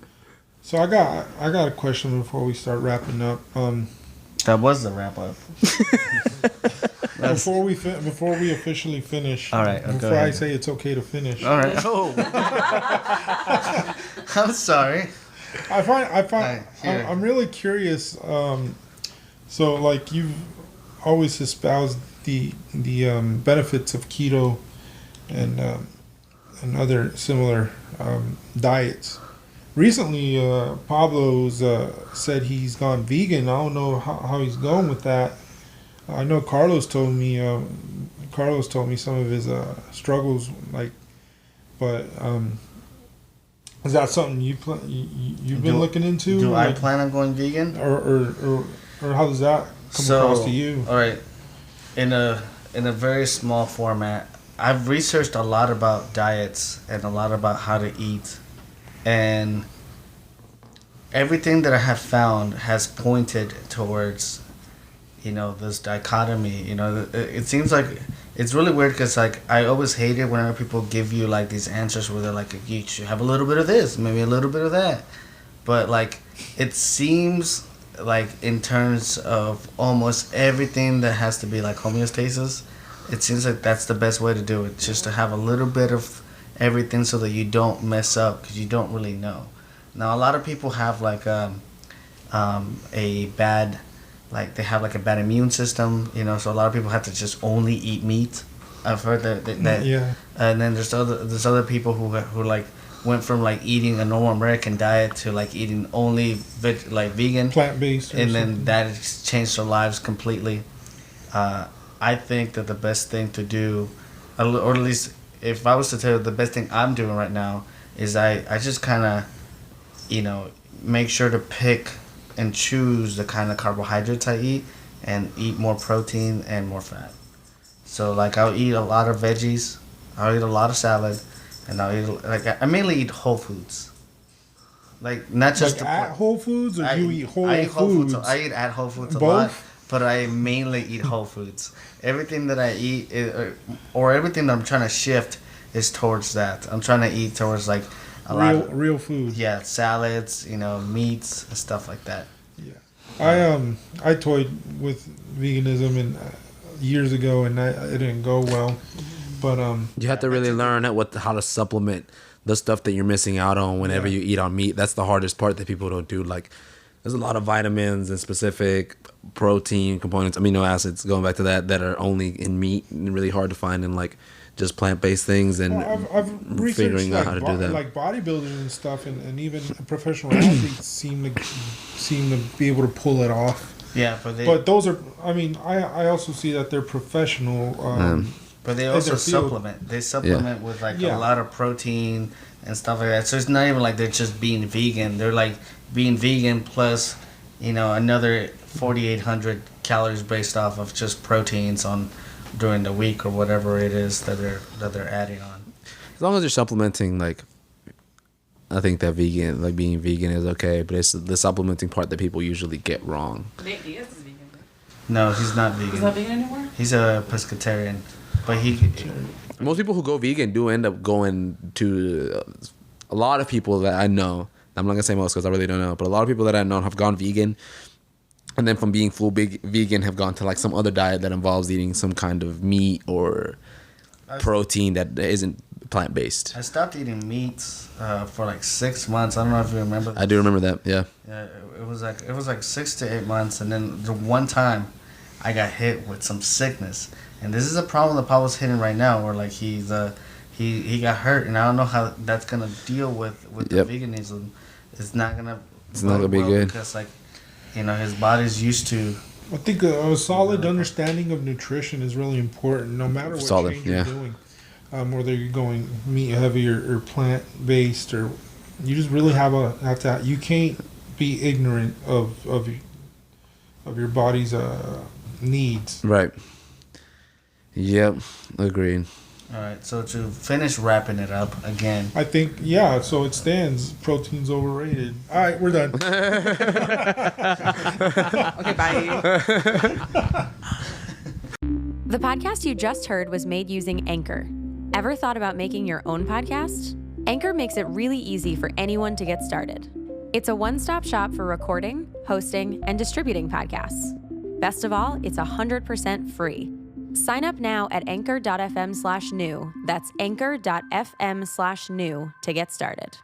So I got a question before we start wrapping up. That was the wrap up. Before we officially finish. All right. Before I say it's okay to finish. All right. Oh. I'm sorry. I'm really curious. So like you've always espoused the benefits of keto and other similar diets. Recently, Pablo's said he's gone vegan. I don't know how he's going with that. I know Carlos told me some of his struggles, like, but is that something you've been looking into? Do I plan on going vegan? Or how does that come across to you? All right, in a very small format, I've researched a lot about diets and a lot about how to eat, and everything that I have found has pointed towards, this dichotomy. It seems like it's really weird because like I always hate it whenever people give you like these answers where they're like, you should have a little bit of this, maybe a little bit of that, but like it seems like in terms of almost everything that has to be like homeostasis, it seems like that's the best way to do it, just to have a little bit of everything so that you don't mess up, because you don't really know. Now a lot of people have like a bad, like they have like a bad immune system, so a lot of people have to just only eat meat. I've heard that yeah. And then there's other people who like went from like eating a normal American diet to like eating only vegan, plant-based, and then that has changed their lives completely. I think that the best thing to do, or at least if I was to tell you the best thing I'm doing right now, is I just kind of, make sure to pick and choose the kind of carbohydrates I eat and eat more protein and more fat. So like I'll eat a lot of veggies, I'll eat a lot of salad, and I'll eat I mainly eat whole foods. Like not just at Whole Foods, or I you eat Whole Foods? I eat at Whole Foods a Both? lot, but I mainly eat Whole Foods. Everything that I eat, or everything that I'm trying to shift, is towards that. I'm trying to eat towards like a lot of real food. Yeah, salads, meats and stuff like that. Yeah, I toyed with veganism and years ago, and it didn't go well. But you have to really learn how to supplement the stuff that you're missing out on whenever you eat on meat. That's the hardest part that people don't do. Like, there's a lot of vitamins and specific protein components, amino acids, going back to that are only in meat and really hard to find in like just plant-based things, and I've figuring out how to do that. Like bodybuilders and stuff, and even professional athletes seem to be able to pull it off. Yeah, but those are. I mean, I also see that they're professional. But they also supplement. They supplement with like a lot of protein and stuff like that. So it's not even like they're just being vegan. They're like being vegan plus, another 4,800 calories based off of just proteins during the week or whatever it is that they're adding on. As long as you're supplementing, like, I think that being vegan is okay, but it's the supplementing part that people usually get wrong. Nate Diaz is vegan. No, he's not vegan. He's not vegan anymore? He's a pescatarian. But most people who go vegan do end up going to a lot of people that I know. I'm not gonna say most because I really don't know, but a lot of people that I know have gone vegan, and then from being full big vegan have gone to like some other diet that involves eating some kind of meat or protein that isn't plant based. I stopped eating meats for like 6 months. I don't know if you remember. I do remember that. Yeah. Yeah, it was like 6 to 8 months, and then the one time I got hit with some sickness. And this is a problem that Pablo's hitting right now, where like he got hurt, and I don't know how that's gonna deal with the veganism. It's not gonna be good because his body's used to. I think a solid understanding of nutrition is really important, no matter what change you're doing. Whether you're going meat heavy or plant based, or you just really have to. You can't be ignorant of your body's needs. Right. Yep, agreed. All right, so to finish wrapping it up again, I think so it stands. Protein's overrated. All right, we're done. Okay, bye. The podcast you just heard was made using Anchor. Ever thought about making your own podcast? Anchor makes it really easy for anyone to get started. It's a one-stop shop for recording, hosting, and distributing podcasts. Best of all, it's 100% free. Sign up now at anchor.fm/new. That's anchor.fm/new to get started.